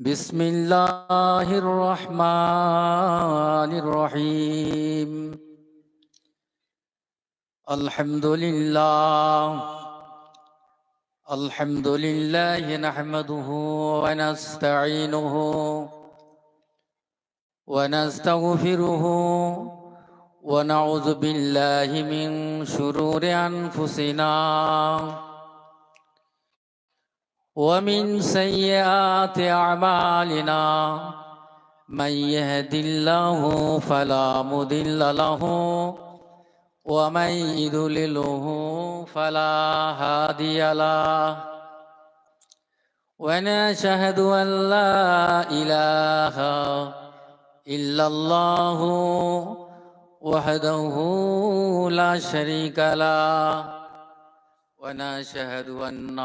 بسم الله الرحمن الرحيم الحمد لله نحمده ونستعينه ونستغفره ونعوذ بالله من شرور أنفسنا ومن سيئات أعمالنا من يهد الله فلا مضل له ومن يضلله فلا هادي له ونشهد أن لا إله إلا الله وحده لا شريك له ونشهد أن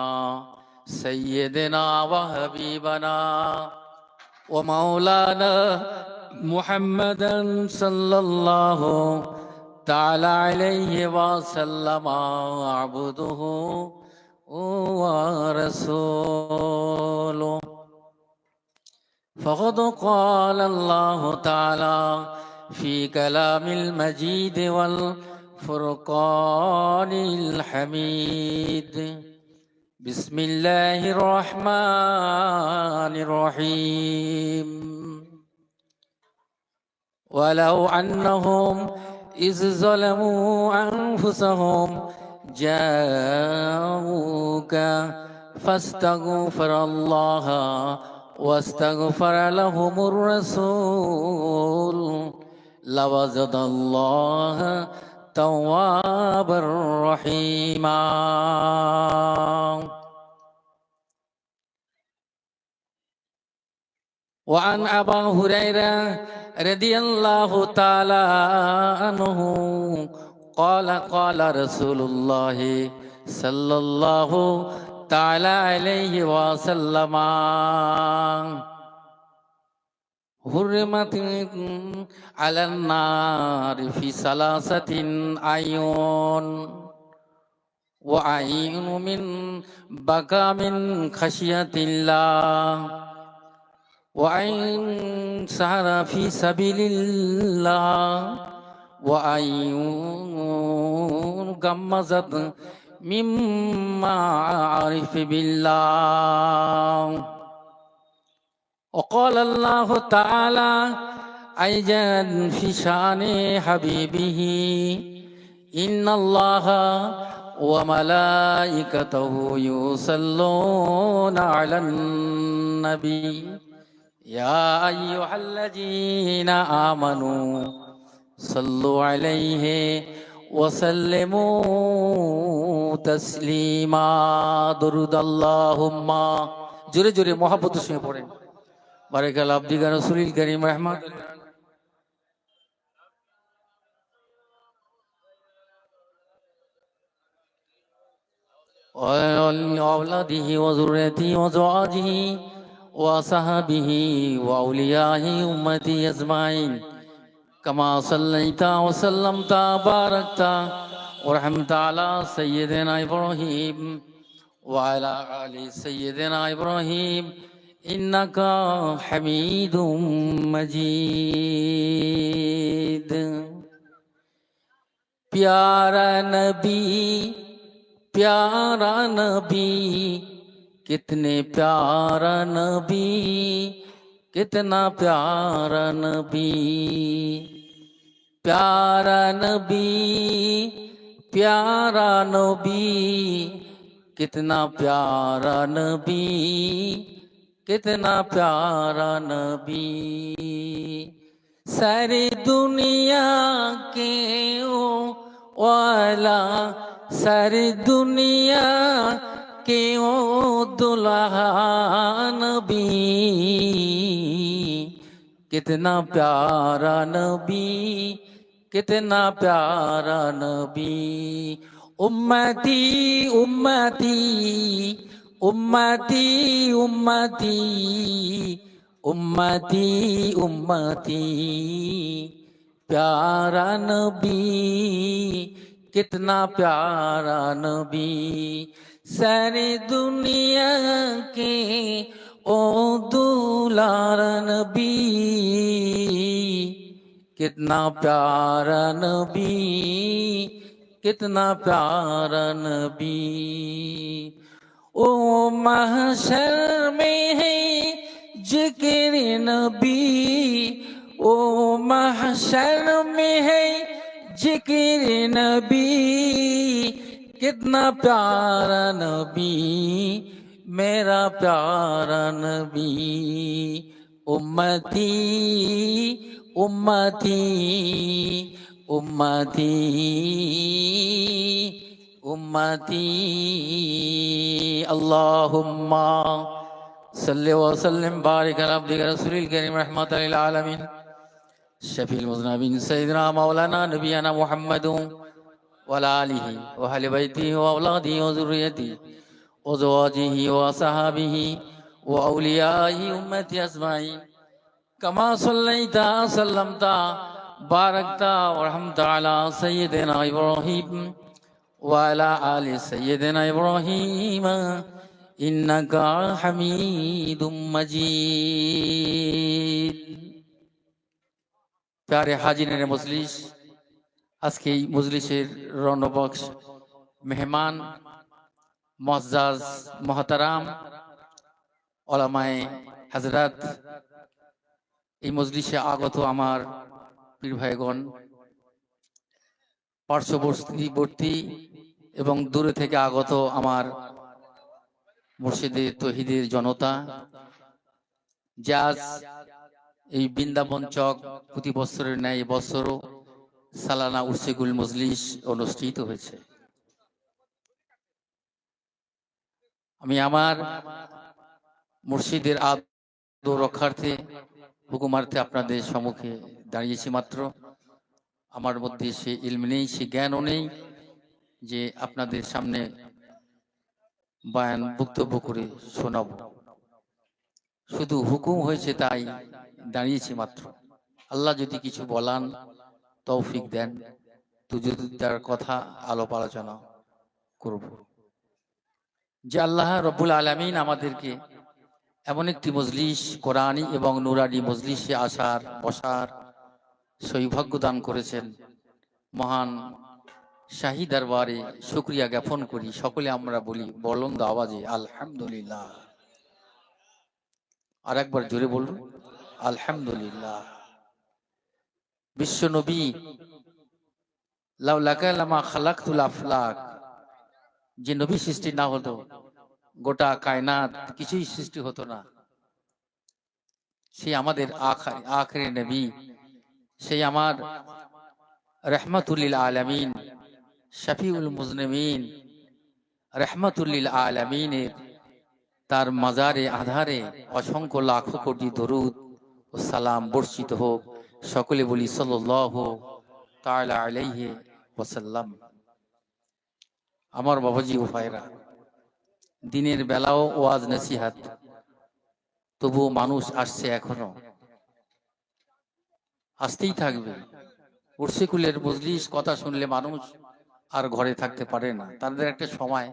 سيدنا وحبيبنا ومولانا محمدا صلى الله تعالى عليه وسلم عبده ورسوله فقد قال الله تعالى في كلام المجيد والفرقان الحميد بسم الله الرحمن الرحيم ولو أنهم إذ ظلموا أنفسهم جاءوك فاستغفر الله واستغفر لهم الرسول لوجد الله توابا رحيما وعن أبا هريرة رضي الله تعالى عنه قال قال رسول الله صلى الله تعالى عليه وسلم حرمت على النار في ثلاثة عيون وعين من بكى من خشية الله وعين سهر في سبيل الله وعين غمزت مما عرف بالله وقال الله تعالى أيضا في شأن حبيبه إن الله وملائكته يصلون على النبي يا أيها الذين آمنوا صلوا عليه وسلموا تسليما درود اللهم جوري جوري محبت سمي پڑھیں بارك الله عبدك رسول الكريم رحمة وأولاده وذريته وزواجه وصحبه وأوليائه أمتي أجمعين كما صليت وسلمت باركت ورحمت على سيدنا إبراهيم وعلى آل سيدنا إبراهيم إنك حميد مجيد प्यारा नबी कितने प्यारा नबी कितना प्यारा नबी प्यारा नबी प्यारा नबी कितना प्यारा नबी कितना प्यारा नबी सारी दुनिया के वाला सारी दुनिया के ओ दुल्हा नबी कितना प्यारा नबी कितना प्यारा नबी उम्मती उम्मती उम्मती उम्मती उम्मती उम्मती प्यारा नबी कितना प्यारा नबी सारी दुनिया के ओ दुलार नबी, कितना प्यारा नबी, कितना प्यारा नबी। ओ महशर में है जिक्र नबी, ओ महशर में है जिक्र नबी, कितना प्यारा नबी, मेरा प्यारा नबी। उम्मती उम्मती उम्मती उम्मती, अल्लाहुम्मा सल्लि व सल्लिम बारिक अला अब्दिका रसूलिल करीम रहमतल लिल आलमीन शफील मुज़नबिन सय्यिदना मौलाना नबियना मुहम्मदुन व अला आलिहि व अहलि बैतिहि व औलादिहि व ज़ुर्रिय्यतिहि व ज़वाजिहि व असहाबिहि व औलियाइ उम्मति अजमाइन कमा सल्लैता सल्लमता बारकता व रहमता अला सय्यिदिना इब्राहीम व अला आलि सय्यिदिना इब्राहीम इन्नका हमीदुम मजीद। प्यारे हाजिरिन मजलिस, আজকে এই মজলিসের রণবক্স মেহমান মুআজ্জাজ মুহতারাম উলামায়ে হযরত, এই মজলিসে আগত আমার পীর ভাইগণ, পার্শ্ববর্তী এবং দূরে থেকে আগত আমার মুর্শিদের তৌহিদের জনতা, যে আজ এই বৃন্দাবন চক প্রতি বছরের ন্যায় বছরও সালানা উরসেগুল মজলিস অনুষ্ঠিত হয়েছে। আমি আমার মুর্শিদের আদর রক্ষার্থে হুকুমার্থে আপনাদের সম্মুখে দাঁড়িয়েছি মাত্র। আমার মধ্যে সে ইলম নেই, সে জ্ঞানও নেই যে আপনাদের সামনে বয়ান বক্তব্য করে শোনাব। শুধু হুকুম হয়েছে তাই দাঁড়িয়েছি মাত্র। আল্লাহ যদি কিছু বলান, তৌফিক দেন, তো যদি তার কথা আলাপ আলোচনা করব। যে আল্লাহ রব্বুল আলামিন আমাদেরকে এমন একটি মজলিস, কোরআনী এবং নুরানি মজলিসে আসার বসার সৌভাগ্য দান করেছেন, মহান শাহী দরবারে শুকরিয়া জ্ঞাপন করি। সকলে আমরা বলি বুলন্দ আওয়াজে আলহামদুলিল্লাহ। আর একবার জোরে বলুন আলহামদুলিল্লাহ। বিশ্ব নবী লাউলাকা লামা খালাকতুল আফলাক, যে নবী সৃষ্টি না হতো গোটা কায়নাত কিছুই সৃষ্টি হতো না। সেই আমাদের আখেরি নবী, সেই আমার রহমাতুল লিল আলামিন, শফিউল মুজনিমিন, রহমাতুল লিল আলামিনের তার মাজারে আধারে অসংখ্য লাখো কোটি দরুদ ও সালাম বর্ষিত হোক। সকলে বলি সাল্লাল্লাহু তাআলা আলাইহি ওয়াসাল্লাম। আমার বাবাজি ও ভাইরা, দিনের বেলাও ওয়াজ নসিহত, তবুও মানুষ আসছে, এখনো আসতেই থাকবে। উরসিকুলের মজলিস কথা শুনলে মানুষ আর ঘরে থাকতে পারে না। তাদের একটা সময়,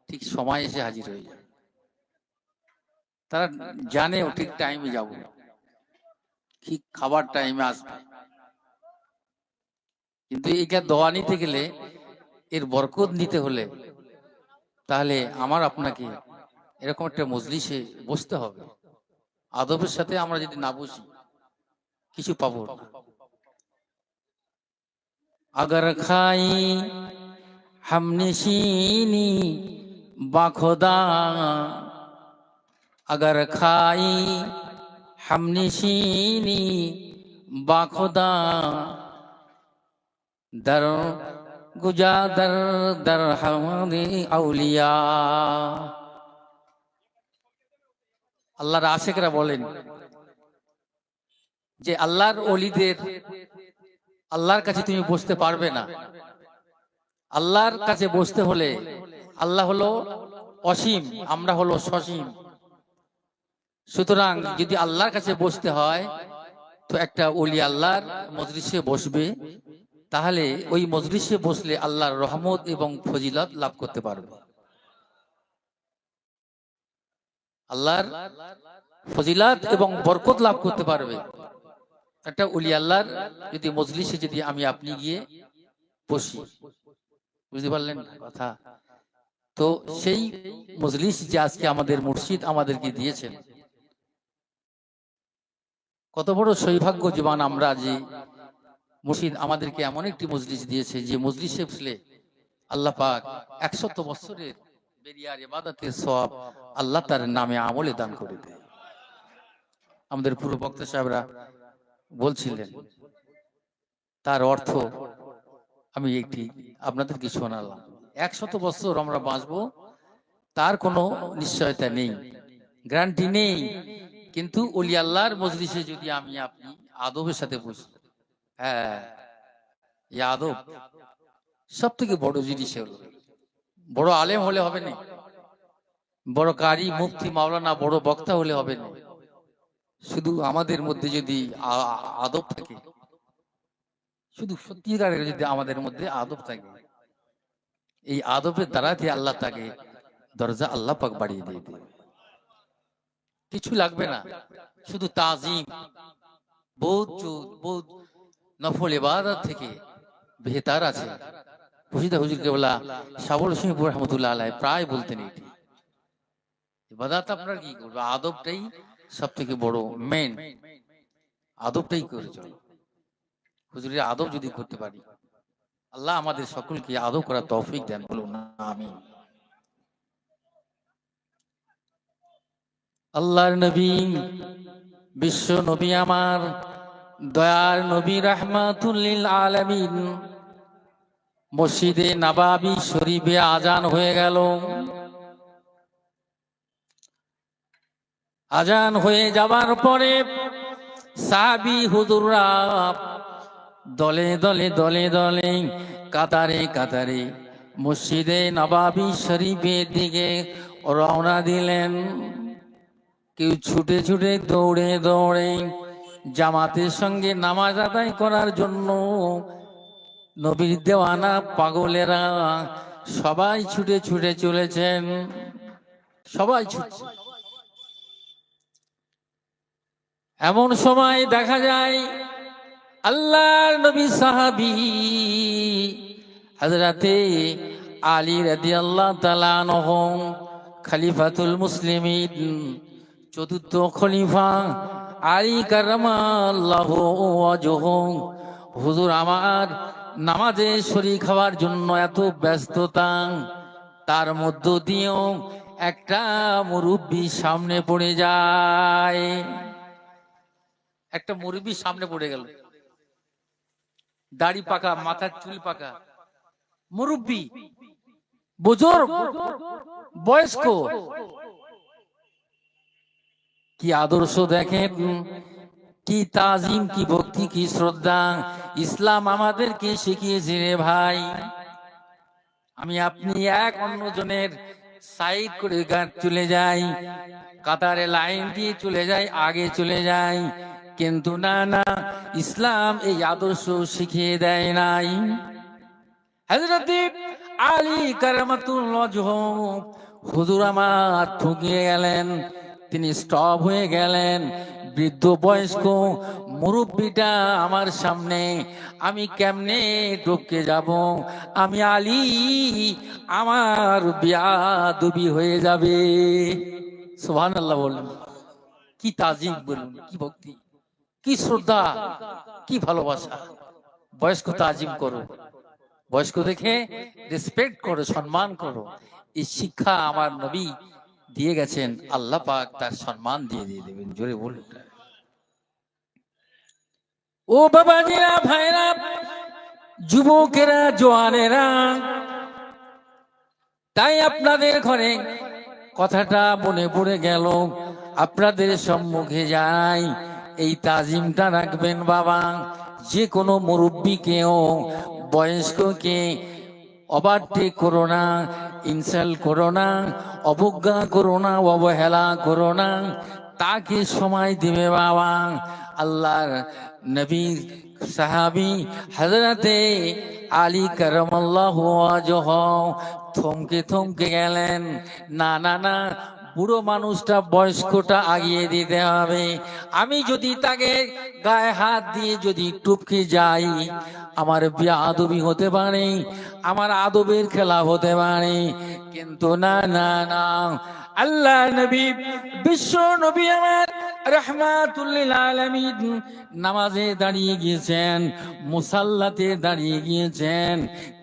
ঠিক সময় এসে হাজির হয়ে যায়। তারা জানে ও ঠিক টাইমে যাব, ঠিক খাবার টাইমে আসবে। কিন্তু এটা দোয়া নিতে গেলে, এর বরকত নিতে হলে, তাহলে আমার আপনাকে এরকম একটা মজলিসে বসতে হবে। আদবের সাথে আমরা যদি না বসি কিছু পাবো না। अगर खाई हमने शीनी बाखुदा, अगर खाई हमने शीनी बाखुदा, दर गुजा दर दर हमारे औलिया। আল্লাহর আশিকরা বলেন যে আল্লাহর ওলিদের আল্লাহর কাছে তুমি বসতে পারবে না। আল্লাহর কাছে বসতে হলে, আল্লাহ হলো অসীম, আমরা হলো সসীম। সুতরাং যদি আল্লাহর কাছে বসতে হয়, তো একটা ওলি আল্লাহর মজলিসে বসবে, তাহলে ওই মজলিসে বসলে আল্লাহর রহমত এবং ফজিলত লাভ করতে পারবে। আল্লাহর ফজিলাত এবং বরকত লাভ করতে পারবে। একটা ওলি আল্লাহর যদি মজলিসে যদি আমি আপনি গিয়ে বসি, বুঝতে পারলেন কথা? তো সেই মজলিস যে আজকে আমাদের মুর্শিদ আমাদেরকে দিয়েছেন, কত বড় সৌভাগ্য জীবন আমরা, যে মুর্শিদ আমাদেরকে এমন একটি মজলিস দিয়েছে যে মজলিসে বসলে আল্লাহ পাক 100 বছরের বেরিয়ার ইবাদতের সওয়াব আল্লাহ তার নামে আমলে দান করে দেয়। আমাদের পূর্ব বক্তা সাহেবরা বলছিলেন, তার অর্থ আমি একটি আপনাদেরকে শোনালাম। 100 বছর আমরা বাঁচবো তার কোনো নিশ্চয়তা নেই, গ্যারান্টি নেই, কিন্তু ওলি আল্লাহর মজলিসে যদি আমি আপনি আদবের সাথে বসি, হ্যাঁ, এই আদব সব থেকে বড় জিনিস হলো। বড় আলেম হলে হবে না, বড় কারি মুফতি মাওলানা বড় বক্তা হলে হবে না, শুধু আমাদের মধ্যে যদি আদব থাকে, শুধু সত্যিকারের যদি আমাদের মধ্যে আদব থাকে, এই আদবের দ্বারাতে আল্লাহ তাকে দরজা আল্লাহ পাক বাড়িয়ে দিয়ে দেবে। কিছু লাগবে না, শুধু তাজিম, বহুত নফল ইবাদত থেকে বেহতার আছে। খুশিদা হুজুর কেবলা শাবল সিংপুর রহমতুল্লাহ আলাইহি প্রায় বলতেন, এটি ইবাদত আপনার কি করবে, আদবটাই সব থেকে বড় মেন, আদবটাই করে চলো। হুজুরের আদব যদি করতে পারি, আল্লাহ আমাদের সকলকে আদব করার তৌফিক দেন, বলুন আমিন। আল্লাহর নবী, বিশ্ব নবী, আমার দয়ার নবী, রাহমাতুল লিল আলামিন, মসজিদে নববী শরীফে আজান হয়ে গেল। আজান হয়ে যাবার পরে সাহাবী হুজুররা দলে দলে দলে দলে কাতারে কাতারে মসজিদে নববী শরীফের দিকে রওনা দিলেন। কেউ ছুটে ছুটে দৌড়ে দৌড়ে জামাতের সঙ্গে নামাজ আদায় করার জন্য, নবীর দেওয়ানা পাগলেরা সবাই ছুটে ছুটে চলেছেন, সবাই ছুটছে। এমন সময় দেখা যায় আল্লাহর নবী সাহাবী হযরতে আলী রাদিয়াল্লাহু তাআলা আনহু, খলিফাতুল মুসলিমিন, চতুর্থ খলিফা আলী কারামাল্লাহু ওয়াজহু, হুজুর আমার নামাজে শরীক হওয়ার জন্য এত ব্যস্ততা, তার মধ্য দিয়েও একটা মুরব্বী সামনে পড়ে যায়। একটা মুরব্বী সামনে পড়ে গেল, দাড়ি পাকা, মাথার চুল পাকা, মুরব্বী, বুজুর্গ, বয়স্ক। কি আদর্শ দেখেন, কি তাজিম, কি ভক্তি, কি শ্রদ্ধা ইসলাম আমাদেরকে শিখিয়েছে রে ভাই। আমি আপনি এক অন্যজনের সাইড করে চলে যাই, কাতারে লাইন দিয়ে চলে যাই, আগে চলে যাই, কিন্তু না না, ইসলাম এই আদর্শ শিখিয়ে দেয় নাই। হযরত আলী কারামাতুল্লাহ ওয়াজহু, হুজুর আমার থুকিয়ে গেলেন, তিনি স্টপ হয়ে গেলেন। বৃদ্ধ বয়স্ক মুরব্বীটা আমার সামনে, আমি কেমনে ঢুকে যাব, আমি আলী, আমার বিয়াদবি হয়ে যাবে। সুবহানাল্লাহ বলুন, কি তাজিম বলুন, কি ভক্তি, কি শ্রদ্ধা, কি ভালোবাসা। বয়স্ক তাজিম করো, বয়স্ক দেখে রেসপেক্ট করো, সম্মান করো। এই শিক্ষা আমার নবী দিয়ে গেছেন, আল্লাহ পাক তার সম্মান দিয়ে দিয়ে দেবেন। জোরে বলুন। ও বাবাজিরা, ভাইরা, যুবকেরা, জওয়ানেরা, তাই আপনাদের ঘরে কথাটা মনে পড়ে গেল, আপনাদের সম্মুখে যাই, এই তাজিমটা রাখবেন বাবা। যে কোনো মুরব্বীকেও, বয়স্ককে ওভারটেক করো না, ইনসাল্ট করো না, অবজ্ঞা করো না, অবহেলা করো না, তাকে সময় দিবে বাবা। আল্লাহর নবী সাহাবী হযরতে আলী কারামাল্লাহু ওয়াজহু থমকে থমকে গেলেন। না না না, বুড়ো মানুষটা বয়স্কটা আগিয়ে দিতে হবে। আমি যদি তাকে গায়ে হাত দিয়ে যদি টুপকে যাই, আমার বেয়াদবি হতে পারে, আমার আদবের খেলা হতে পারে। কিন্তু না না না, আল্লাহ নবী, বিশ্ব নবী আমার রাহমাতুল লিল আলামিন নামাজে দাঁড়িয়ে গিয়েছেন, মুসাল্লাতে দাঁড়িয়ে গিয়েছেন।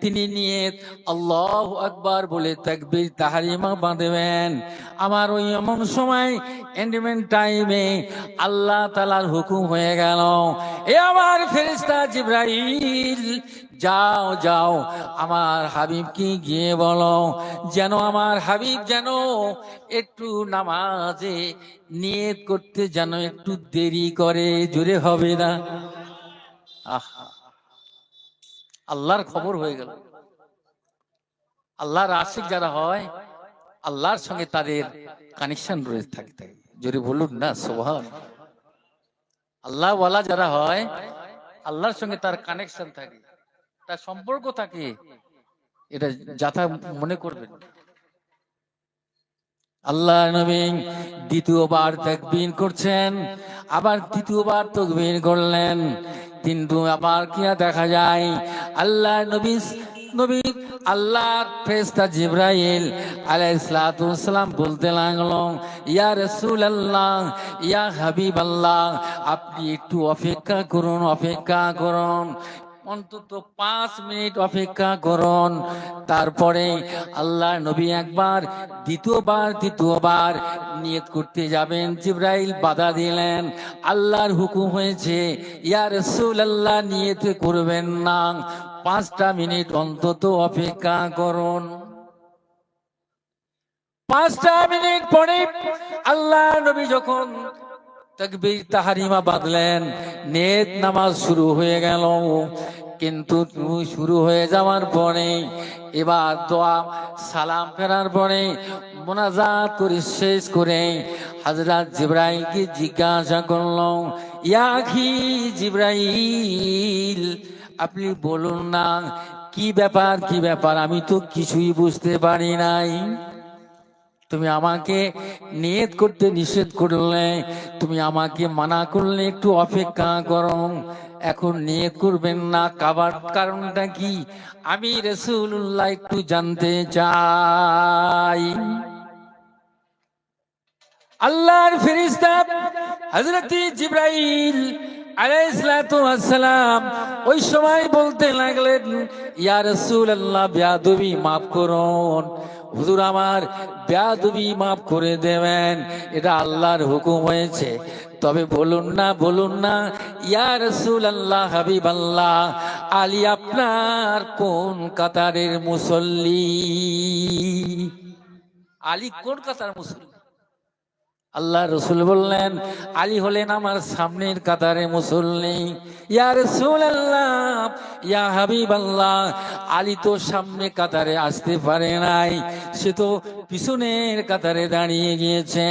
তিনি নিয়ত আল্লাহু আকবার বলে তাকবীর তাহরিমা বাঁধবেন। আমার ওই এমন সময় এন্ডমেন্ট টাইমে আল্লাহ তাআলার হুকুম হয়ে গেল, এ আমার ফেরেশতা জিবরাইল, যাও যাও আমার হাবিবকে গিয়ে বলো যেন আমার হাবিব যেন একটু নামাজে নিয়ত করতে যেন একটু দেরি করে। জোরে হবে না? আহা, আল্লাহর খবর হয়ে গেল। আল্লাহর আশিক যারা হয়, আল্লাহর সঙ্গে তাদের কানেকশন রয়ে থাকে। জোরে বলুন না সুবহান। আল্লাহ ওয়ালা যারা হয়, আল্লাহর সঙ্গে তার কানেকশন থাকে, তার সম্পর্ক থাকে। এটা যাথা মনে করবেন। আল্লাহ নবী দ্বিতীয়বার তাকবীর করছেন, আবার তৃতীয়বার তাকবীর করলেন, কিন্তু আবার কি দেখা যায়, আল্লাহ নবী আল্লাহর ফেরেশতা জিবরাইল আলাইহিস সালাতু ওয়াস সালাম বলতে লাগলো, ইয়া রাসূলুল্লাহ, ইয়া হাবিবাল্লাহ, আপনি একটু অপেক্ষা করুন, অপেক্ষা করুন, অন্তত 5 মিনিট অপেক্ষা করুন। তারপরে আল্লাহ নবী একবার দ্বিতীয়বার নিয়ত করতে যাবেন, জিবরাইল বাধা দিলেন। আল্লাহর হুকুম হয়েছে, ইয়া রাসূলুল্লাহ নিয়ত করবেন না, 5টা মিনিট অন্তত অপেক্ষা করুন। 5টা মিনিট পরে আল্লাহ নবী যখন তাকবীর তাহরিমা বাঁধলেন, নিয়ত নামাজ শুরু হয়ে গেল। কিন্তু শুরু হয়ে যাওয়ার পরে এবার দোয়া সালাম ফেরার পরে মুনাজাত করে শেষ করে হযরত জিবরাইলকে জিজ্ঞাসা করলো, ইয়া আখি জিবরাইল, আপনি বলুন না কি ব্যাপার, কি ব্যাপার, আমি তো কিছুই বুঝতে পারি নাই। তুমি আমাকে নিয়ত করতে নিষেধ করলে, তুমি আমাকে মানা করলে একটু অপেক্ষা করো, এখন নিয়ত করবেন না, কারণটা কি আমি রাসূলুল্লাহ একটু জানতে চাই। আল্লাহর ফেরেশতা হযরত জিবরাইল আলাইহিস সালাতু ওয়াস সালাম ওই সময় বলতে লাগলেন, ইয়া রাসূলুল্লাহ, বেয়াদবি মাফ করুন, হুজুর আমার বেয়াদবি মাফ করে দেবেন, এটা আল্লাহর হুকুম হয়েছে। তবে বলুন না ইয়া রাসূলুল্লাহ, হাবিবাল্লাহ, আলী আপনার কোন কাতারের মুসল্লি? আলী কোন কাতারের মুসল্লি? আল্লাহ রসুল বললেন, আলী হলেন আমার সামনের কাতারে মুসল্লি। ইয়া রাসূলুল্লাহ, ইয়া হাবিবাল্লাহ, আলী তো সামনে কাতারে আসতে পারে নাই, সে তো পিছনের কাতারে দাঁড়িয়ে গিয়েছে।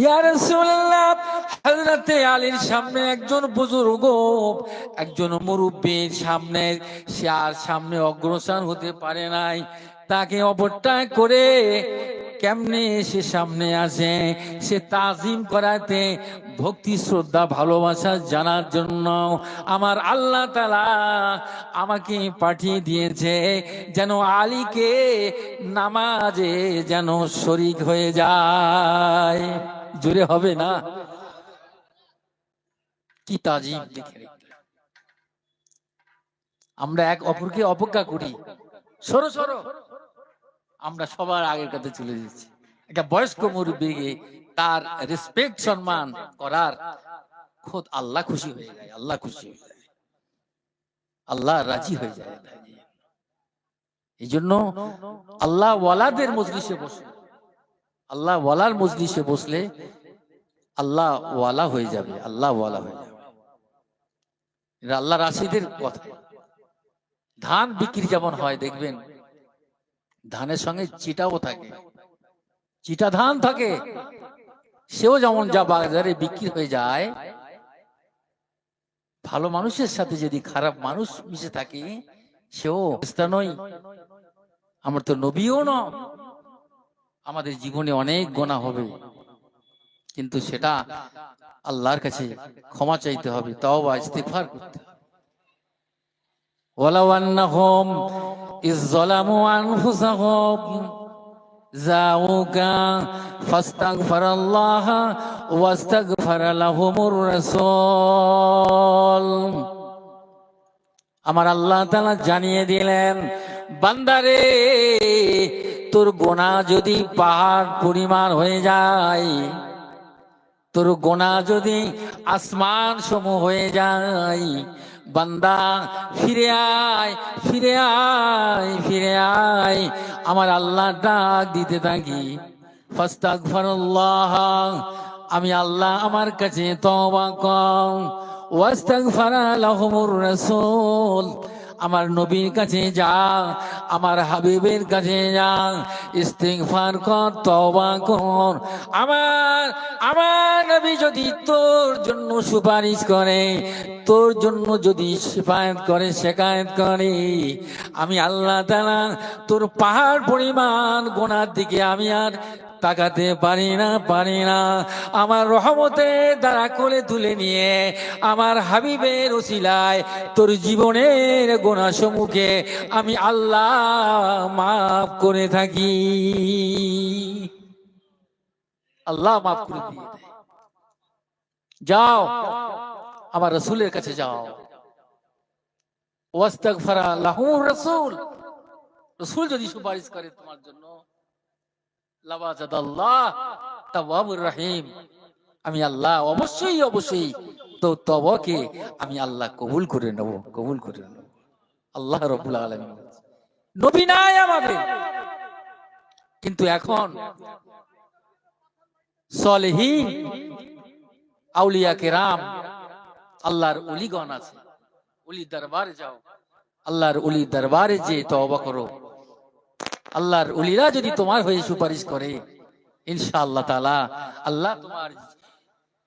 ইয়া রাসূলুল্লাহ, হযরতে আলীর সামনে একজন বুজুর্গ, একজন মুরব্বির সামনে, সে আর সামনে অগ্রসর হতে পারে নাই, তাকে অবটায় করে কেমনে সে সামনে আসে? সে তাজিম করাতে, ভক্তি শ্রদ্ধা ভালোবাসা জানার জন্য আমার আল্লাহ তাআলা আমাকে পাঠিয়ে দিয়েছে যেন আলীকে নামাজে যেন শরীক হয়ে যায়। জোরে হবে না? কি তাজিম দেখে। আমরা এক অপরকে অপেক্ষা করি, সরো সরো, আমরা সবার আগের কাছে চলে যাচ্ছি। একটা বয়স্ক মুরব্বীকে তার রেসপেক্ট সম্মান করার খোদ আল্লাহ খুশি হয়ে যায়, আল্লাহ খুশি হয়ে যায়, আল্লাহ রাজি হয়ে যায়। এই জন্য আল্লাহ ওয়ালাদের মজলিসে বসে, আল্লাহ ওয়ালার মজলিসে বসলে আল্লাহ ওয়ালা হয়ে যাবে, আল্লাহ ওয়ালা হয়ে যাবে। এটা আল্লাহ রাশিদের কথা। ধান বিক্রি যেমন হয় দেখবেন, ধানের সঙ্গে চিটাও থাকে, চিটা ধান থাকে, সেও যেমন যা বাজারে বিক্রি হয়ে যায়, ভালো মানুষের সাথে যদি খারাপ মানুষ মিশে থাকে, সেও নয়। আমার তো নবীও না, আমাদের জীবনে অনেক গুনাহ হবে, কিন্তু সেটা আল্লাহর কাছে ক্ষমা চাইতে হবে, তওবা ইস্তিগফার করতে হবে। ওয়ালাউ আন্নাহুম ইয যালামু আনফুসাহুম জাউকা ফাস্তাগফিরাল্লাহ ওয়াস্তাগফারা লাহুমুর রাসূল। আমার আল্লাহ তাআলা জানিয়ে দিলেন, বান্দারে, তোর গুনাহ যদি পাহাড় পরিমাণ হয়ে যায়, তোর গুনাহ যদি আসমান সম হয়ে যায়, বান্দা ফিরে আয়, ফিরে আয়, ফিরে আয়। আমার আল্লাহ ডাক দিতে থাকি, ফাস্তাগফিরুল্লাহ, আমি আল্লাহ আমার কাছে তওবা কর, ওয়াস্তাগফারা লাহুমুর রাসূল, আমার নবীর কাছে যা, আমার হাবিবের কাছে যা, ইস্তিগফার কর, তওবা কর। আমার আমার নবী যদি তোর জন্য সুপারিশ করে, তোর জন্য যদি শিফায়াত করে, শেকায়েত করে, আমি আল্লাহ তাআলা তোর পাহাড় পরিমাণ গুনার দিকে আমি আর তাকাতে পারি না, পারি না। আমার রহমতের দ্বারা কোলে তুলে নিয়ে আমার হাবিবের ওসিলায় তোর জীবনের গুনাহ সমূহকে আমি আল্লাহ মাফ করে থাকি। আল্লাহ মাফ করে দিয়ে দেয়। যাও আমার রাসূলের কাছে যাও, ওয়াস্তাগফারা লাহুর রাসূল, রাসূল যদি সুপারিশ করে তোমার জন্য, লাওয়াজাদাল্লাহ তাওয়াবুর রহিম, আমি আল্লাহ অবশ্যই অবশ্যই তো তওবাকে আমি আল্লাহ কবুল করে নেব, কবুল করে নেব। আল্লাহ রাব্বুল আলামিন নবী নাই আমাদের, কিন্তু এখন সলিহিন আউলিয়া কেরাম আল্লাহর ওলিগণ আছে, ওলি দরবারে যাও, আল্লাহর ওলি দরবারে যে তওবা করো, আল্লাহর ওলিরা যদি তোমার হয়ে সুপারিশ করে, ইনশাআল্লাহ তাআলা আল্লাহ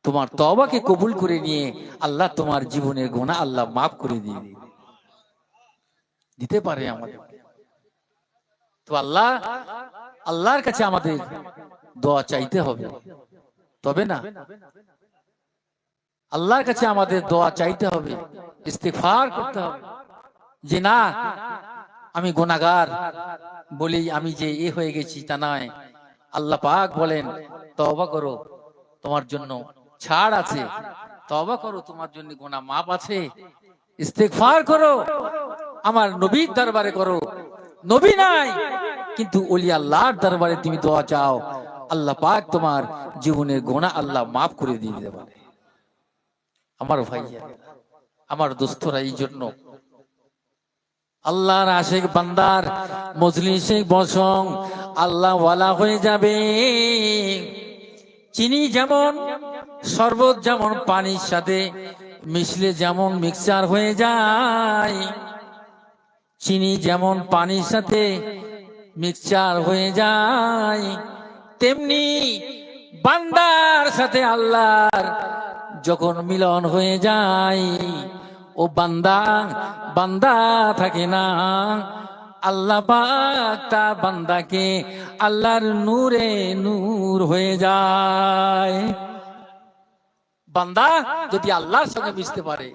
তোমার তওবাকে কবুল করে নিয়ে আল্লাহ তোমার জীবনের গুনাহ আল্লাহ মাফ করে দিয়ে দিতে পারে আমাদের। তো আল্লাহর কাছে আমাদের দোয়া চাইতে হবে, তবে না, আল্লাহর কাছে আমাদের দোয়া চাইতে হবে, ইস্তিগফার করতে হবে, যে না আমি গুনাহগার বলি আমি যে এ হয়ে গেছি তা নয়। আল্লাহ পাক বলেন, তওবা করো, তোমার জন্য ছাড় আছে, তওবা করো, তোমার জন্য গুনাহ মাফ আছে, ইস্তিগফার করো, আমার নবীর দরবারে করো। নবী নাই, কিন্তু ওলি আল্লাহর দরবারে তুমি দোয়া চাও, আল্লাহ পাক তোমার জীবনের গুনাহ আল্লাহ মাফ করে দিয়ে দিতে পারে। আমার ভাইয়া, আমার দোস্তরা, এই জন্য আল্লাহর আশিক বান্দার মজলিসে বসং আল্লাহ ওয়ালা হয়ে যাবে। চিনি যেমন শরবত যেমন পানির সাথে মিশলে যেমন মিক্সচার হয়ে যায়, চিনি যেমন পানির সাথে মিক্সচার হয়ে যায়, তেমনি বান্দার সাথে আল্লাহর যখন মিলন হয়ে যায়, ও বান্দা বান্দা থাকে না, আল্লাহ পাক তার বান্দাকে আল্লাহর নূরে নূর হয়ে যায়। বান্দা যদি আল্লাহর সঙ্গে মিশতে পারে,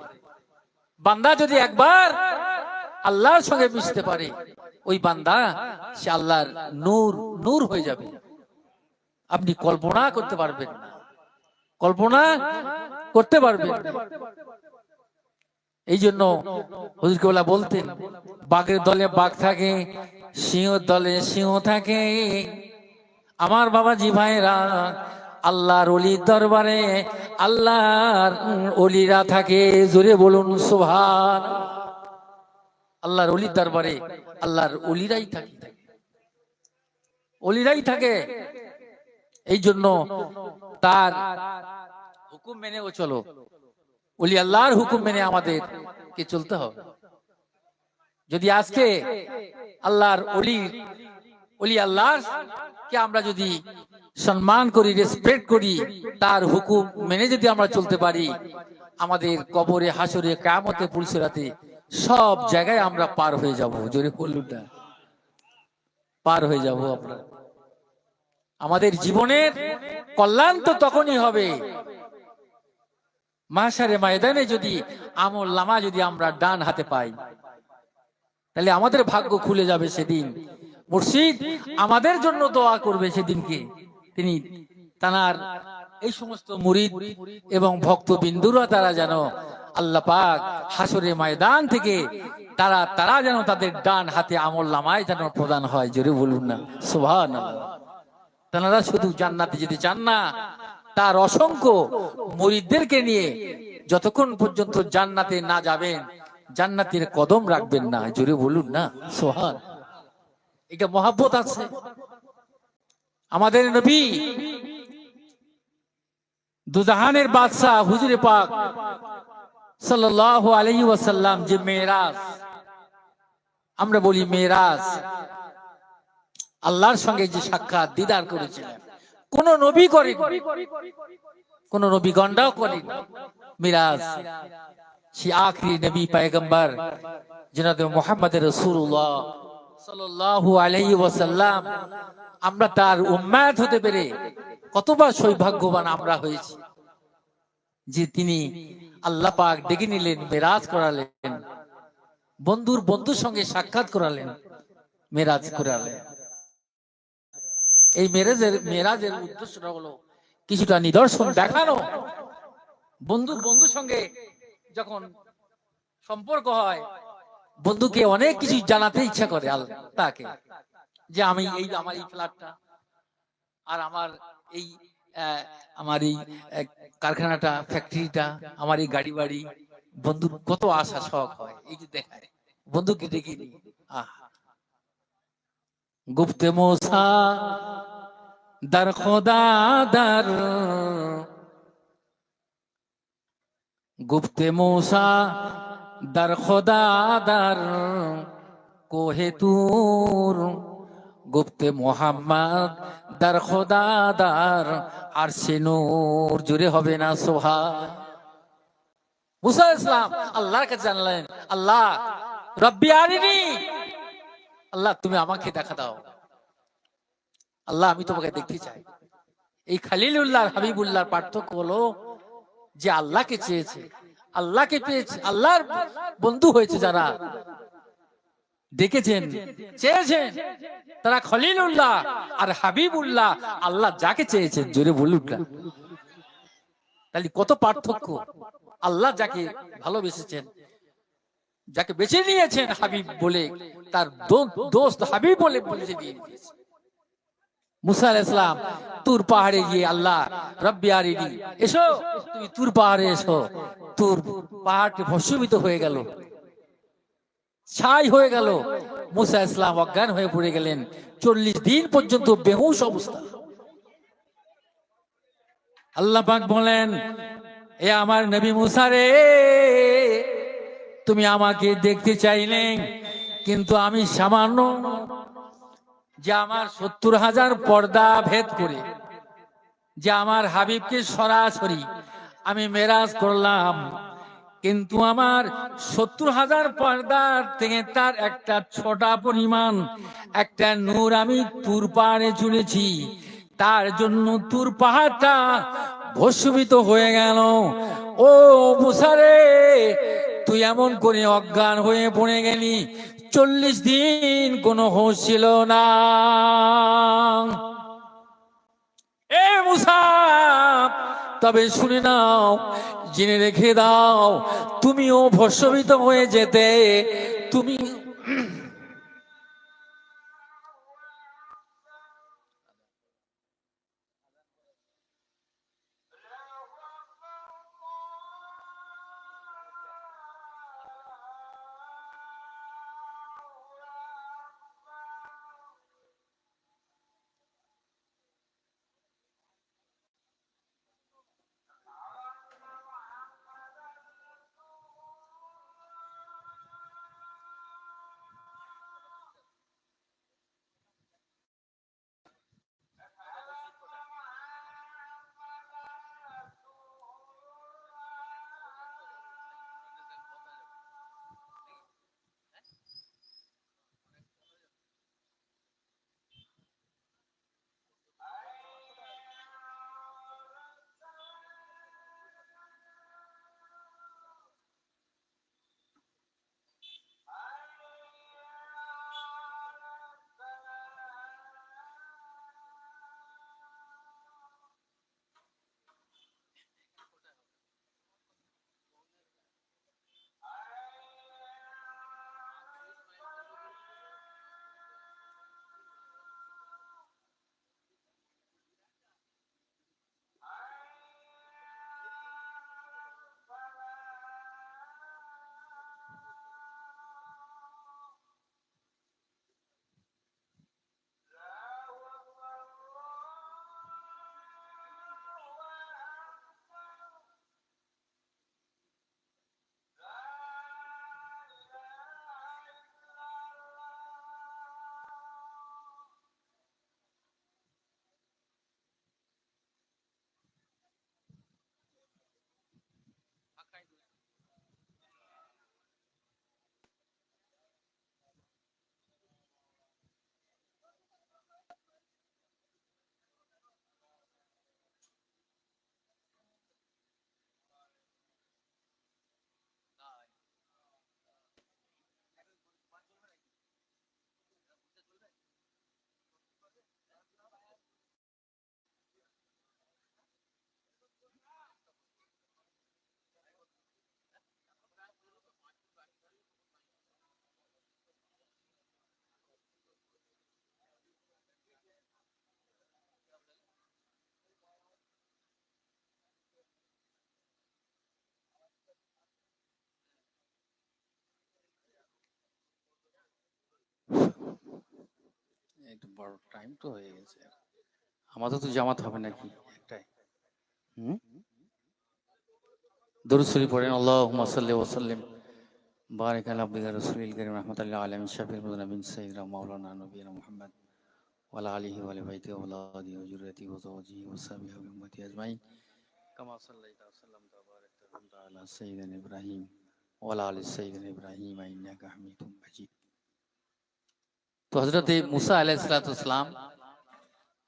বান্দা যদি একবার আল্লাহর সঙ্গে মিশতে পারে, ওই বান্দা সে আল্লাহর নূর নূর হয়ে যাবে। আপনি কল্পনা করতে পারবেন না, কল্পনা করতে পারবেন। এই জন্য হুজুর কেবলা বলতেন, বাঘের দলে বাঘ থাকে, সিংহের দলে সিংহ থাকে। আমার বাবাজি ভাইরা, আল্লাহর ওলির দরবারে আল্লাহর ওলিরা থাকে, জোরে বলুন সুবহান। আল্লাহর ওলির দরবারে আল্লাহর ওলিরাই থাকে, ওলিরাই থাকে। এই জন্য তার হুকুম মেনে ও চলো, ওলি আল্লাহর হুকুম মেনে আমাদের কে চলতে হবে। যদি আজকে আল্লাহর ওলি আল্লাহ কে আমরা যদি সম্মান করি, রেসপেক্ট করি, তার হুকুম মেনে যদি আমরা চলতে পারি, আমাদের কবরে, হাসরে, কিয়ামতে, পুলসিরাতে সব জায়গায় আমরা পার হয়ে যাব। জোরে বলুন না, পার হয়ে যাব আমরা। আমাদের জীবনের কল্যাণ তো তখনই হবে মাহশারে ময়দানে যদি আমল নামা যদি আমরা ডান হাতে পাই, তাহলে আমাদের ভাগ্য খুলে যাবে সেদিন। মুর্শিদ আমাদের জন্য দোয়া করবে সেদিনকে। তিনি তার এই সমস্ত মুরিদ এবং ভক্তবিন্দুরা তারা যেন আল্লাহ পাক হাসরে ময়দান থেকে তারা যেন তাদের ডান হাতে আমল নামায় যেন প্রদান হয়। জোরে বলুন না সুবহানাল্লাহ। তারা শুধু জান্নাতে যেতে চান না, তার অসংখ্য মুরিদদেরকে নিয়ে যতক্ষণ পর্যন্ত জান্নাতে না যাবেন জান্নাতের কদম রাখবেন না। জোরে বলুন না সুবহান। এটা মহব্বত আছে। আমাদের নবী দুজাহানের বাদশাহ হুজুরে পাক সাল্লাল্লাহু আলাইহি ওয়াসাল্লাম যে মেরাজ, আমরা বলি মেরাজ, আল্লাহর সঙ্গে যে সাক্ষাৎ দিদার করেছিলেন, কোন নবী করেন, কোন নবীগণরাও করেন। মিরাজ সে আখরি নবী পয়গম্বর জনাবে মুহাম্মদ রাসূলুল্লাহ সাল্লাল্লাহু আলাইহি ওয়াসাল্লাম, আমরা তার উম্মত হতে পেরে কতবার সৌভাগ্যবান আমরা হয়েছি যে তিনি আল্লাহ পাক ডেকে নিলেন, মেরাজ করালেন, বন্ধুর সঙ্গে সাক্ষাৎ করালেন, মেরাজ করালেন। এই মেরাজের উদ্দেশ্যটা হলো কিছুটা নিদর্শন দেখানো। বন্ধুর সঙ্গে যখন সম্পর্ক হয়, বন্ধুকে অনেক কিছু জানাতে ইচ্ছা করে তাকে, যে আমি আমার এই ফ্ল্যাটটা আর আমার এই কারখানাটা, ফ্যাক্টরিটা, আমার এই গাড়ি বাড়ি, বন্ধুর কত আশা শখ হয় এই যে দেখায় বন্ধুকে ডেকে নি। গুপ্তে মোসা در خدا در গুপ্তে موسا در خدا در کوه طور গুপ্তে মোহাম্মদ در خدا در আরশ নূর। জুড়ে হবে না সুবহান। মুসা ইসলাম আল্লাহর কাছে জানলেন, আল্লাহ রব্বি আরিনি, আল্লাহ তুমি আমাকে দেখা দাও, আল্লাহ আমি তোমাকে দেখতে চাই। এই খালিলুল্লাহ হাবিবুল্লাহর পার্থক্য হলো যে আল্লাহকে চেয়েছে, আল্লাহকে পেয়েছে, আল্লাহর বন্ধু হয়েছে যারা, ডেকেছেন, চেয়েছেন, তারা খলিলুল্লাহ। আর হাবিবুল্লাহ আল্লাহ যাকে চেয়েছেন, জোরে বলুন না। তাহলে কত পার্থক্য। আল্লাহ যাকে ভালোবেসেছেন, যাকে বেছে নিয়েছেন হাবিব বলে, তার দোস্ত হাবিব বলে বেছে নিয়ে দিয়েছেন। মুসা আলাইহিস সালাম তুর পাহাড়ে গিয়ে, আল্লাহ রব্বি আরিনি, এসো তুমি তুর পাহাড়ে এসো। তুর পাহাড়টি ভস্মীভূত হয়ে গেল, ছাই হয়ে গেল। মুসা ইসলাম অজ্ঞান হয়ে পড়ে গেলেন, 40 দিন পর্যন্ত বেহুশ অবস্থা। আল্লাহ পাক বলেন, এ আমার নবী মুসা রে, তুমি আমাকে দেখতে চাইলে, কিন্তু আমি সামান্য যে আমার 70,000 পর্দা ভেদ করে যে আমার হাবিবকে সরাসরি আমি মেরাজ করলাম, কিন্তু আমার 70,000 পর্দার থেকে তার একটা ছোটা পরিমাণ একটা নূর আমি তুর পাহাড়ে চুনেছি, তার জন্য তুর পাহাড়টা ভস্মীভূত হয়ে গেল। ও মুসা রে, তুই এমন করে অজ্ঞান হয়ে পড়ে গেলি, 40 দিন কোনো হোশ ছিল না। এ মুসা, তবে শুনে নাও, জেনে রেখে দাও, তুমিও ভস্মীভূত হয়ে যেতে, তুমি একটু বড় টাইম তো হয়ে গেছে, আমাদের তো জামাত হবে নাকি একটাই। দরুদ শরীফ পড়েন। আল্লাহুম্মা সাল্লি ওয়া সাল্লিম বারিক আলা আবদিকা রাসূলিল কারীম রাহমাতাল লিল আলামিন শাফিউল মুযনিবিন সাইয়্যিদিনা মাওলানা নবিয়্যিনা মুহাম্মদ ওয়া আলা আলিহি ওয়া বাইতিহি ওয়া আওলাদিহি ওয়া যুররিয়াতিহি ওয়া যাওজিহি ওয়া সাহবিহি ওয়া উম্মতিহি আজমাইন কামা সাল্লাইতা ওয়া সাল্লামতা ওয়া বারাকতা ওয়া আন'আমতা আলা সাইয়্যিদিনা ইব্রাহিম ওয়া আলা আলি সাইয়্যিদিনা ইব্রাহিম ইন্নাকা হামিদুম মাজিদ। তো হযরতে মুসা আলাইহিস সালাতু ওয়াস সালাম,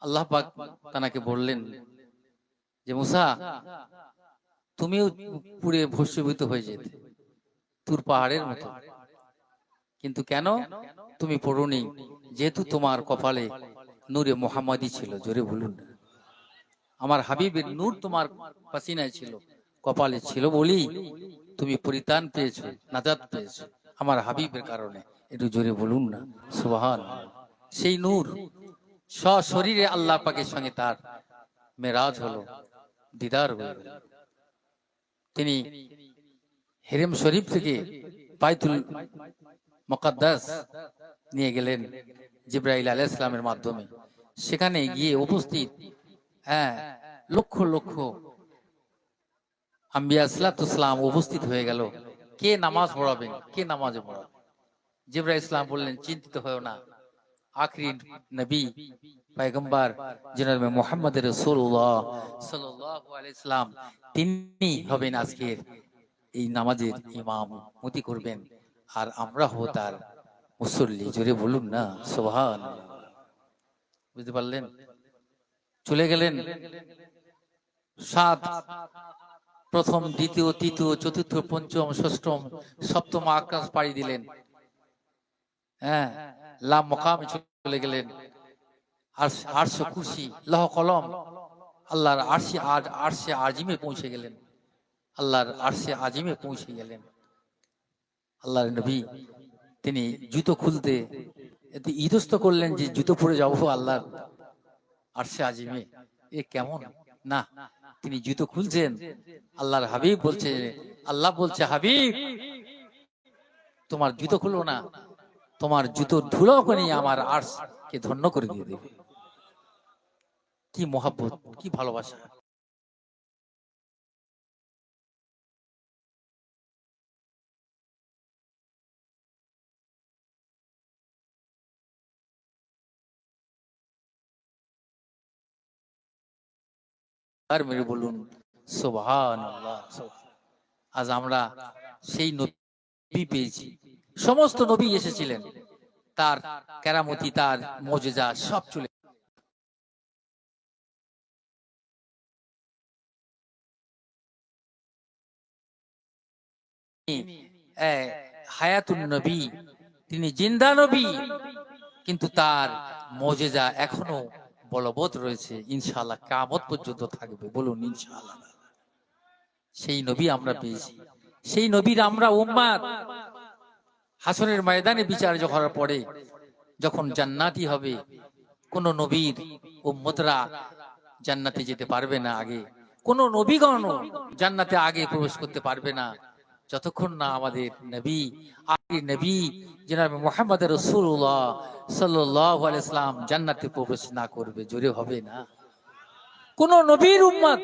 আল্লাহ পাক তাকে বললেন যে মুসা, তুমিও পুড়ে ভস্মীভূত হয়ে যেতে তুর পাহাড়ের মতো, কিন্তু কেন তুমি পড়োনি? যেহেতু তোমার কপালে নূরে মুহাম্মাদি ছিল। জোরে বলুন, আমার হাবিবের নূর তোমার পাসিনায় ছিল, কপালে ছিল বলেই তুমি পরিত্রাণ পেয়েছো, নাজাত পেয়েছো আমার হাবিবের কারণে। একটু জোরে বলুন না সুবহানাল্লাহ। সেই নূর সশরীরে আল্লাহ পাকের সঙ্গে তার মেরাজ হলো, দিদার হয়ে গেল। তিনি হেরেম শরীফ থেকে বাইতুল মুকাদ্দাস নিয়ে গেলেন জিবরাইল আলাইহিস সালামের মাধ্যমে। সেখানে গিয়ে উপস্থিত লক্ষ লক্ষ আম্বিয়া সালাতুস সালাম উপস্থিত হয়ে গেল। কে নামাজ পড়াবেন, কে নামাজে পড়াবেন? জিবরাইল ইসলাম বললেন, চিন্তিত হয়েও না, আখরি নবী পয়গম্বর জনাবে মুহাম্মদ রাসূলুল্লাহ সাল্লাল্লাহু আলাইহি সাল্লাম তিনি হবেন আজকের এই নামাজের ইমামতি করবেন, আর আমরা হব তার মুসল্লি। জোরে বলুন না সুবহানাল্লাহ। বুঝতে পারলেন? চলে গেলেন সাত, প্রথম, দ্বিতীয়, তৃতীয়, চতুর্থ, পঞ্চম, ষষ্ঠম, সপ্তম আকাশ পাড়ি দিলেন। লাম মাকামে চলে গেলেন। আরশ, কুরসি, লৌহ কলম, আল্লাহর আরশে আজিমে পৌঁছে গেলেন। আল্লাহর আরশে আজিমে পৌঁছে গেলেন। আল্লাহর নবী তিনি জুতো খুলতে ইতস্ত করলেন যে জুতো পরে যাবো আল্লাহর আরশে আজিমে, এ কেমন না। তিনি জুতো খুলছেন, আল্লাহর হাবিব বলছে, আল্লাহ বলছে, হাবিব তোমার জুতো খুলো না, তোমার জুতো ধুলো করে আমার আরশকে ধন্য করে দিয়ে দেবে। কি মহব্বত, কি ভালোবাসা। আর মেরে বলুন সুবহানাল্লাহ। আজ আমরা সেই নবী পেয়েছি। সমস্ত নবী এসেছিলেন, তার কেরামতি, তার মুজিজা সব চলে হায়াতুন নবী, তিনি জিন্দা নবী, কিন্তু তার মুজিজা এখনো বলবৎ রয়েছে, ইনশাআল্লাহ কিয়ামত পর্যন্ত থাকবে। বলুন ইনশাআল্লাহ। সেই নবী আমরা পেয়েছি, সেই নবীর আমরা উম্মত। হাসরের ময়দানে বিচার করার পরে যখন জান্নাতি হবে, কোন নবীর উম্মতরা জান্নাতে যেতে পারবে না, আগে কোন নবীগণ জান্নাতে আগে প্রবেশ করতে পারবে না, যতক্ষণ না আমাদের নবী, আখির নবী জনাবে মুহাম্মদ রাসূলুল্লাহ সাল্লাল্লাহু আলাইহি সাল্লাম জান্নাতে প্রবেশ না করবে। জোরে হবে না। কোন নবীর উম্মত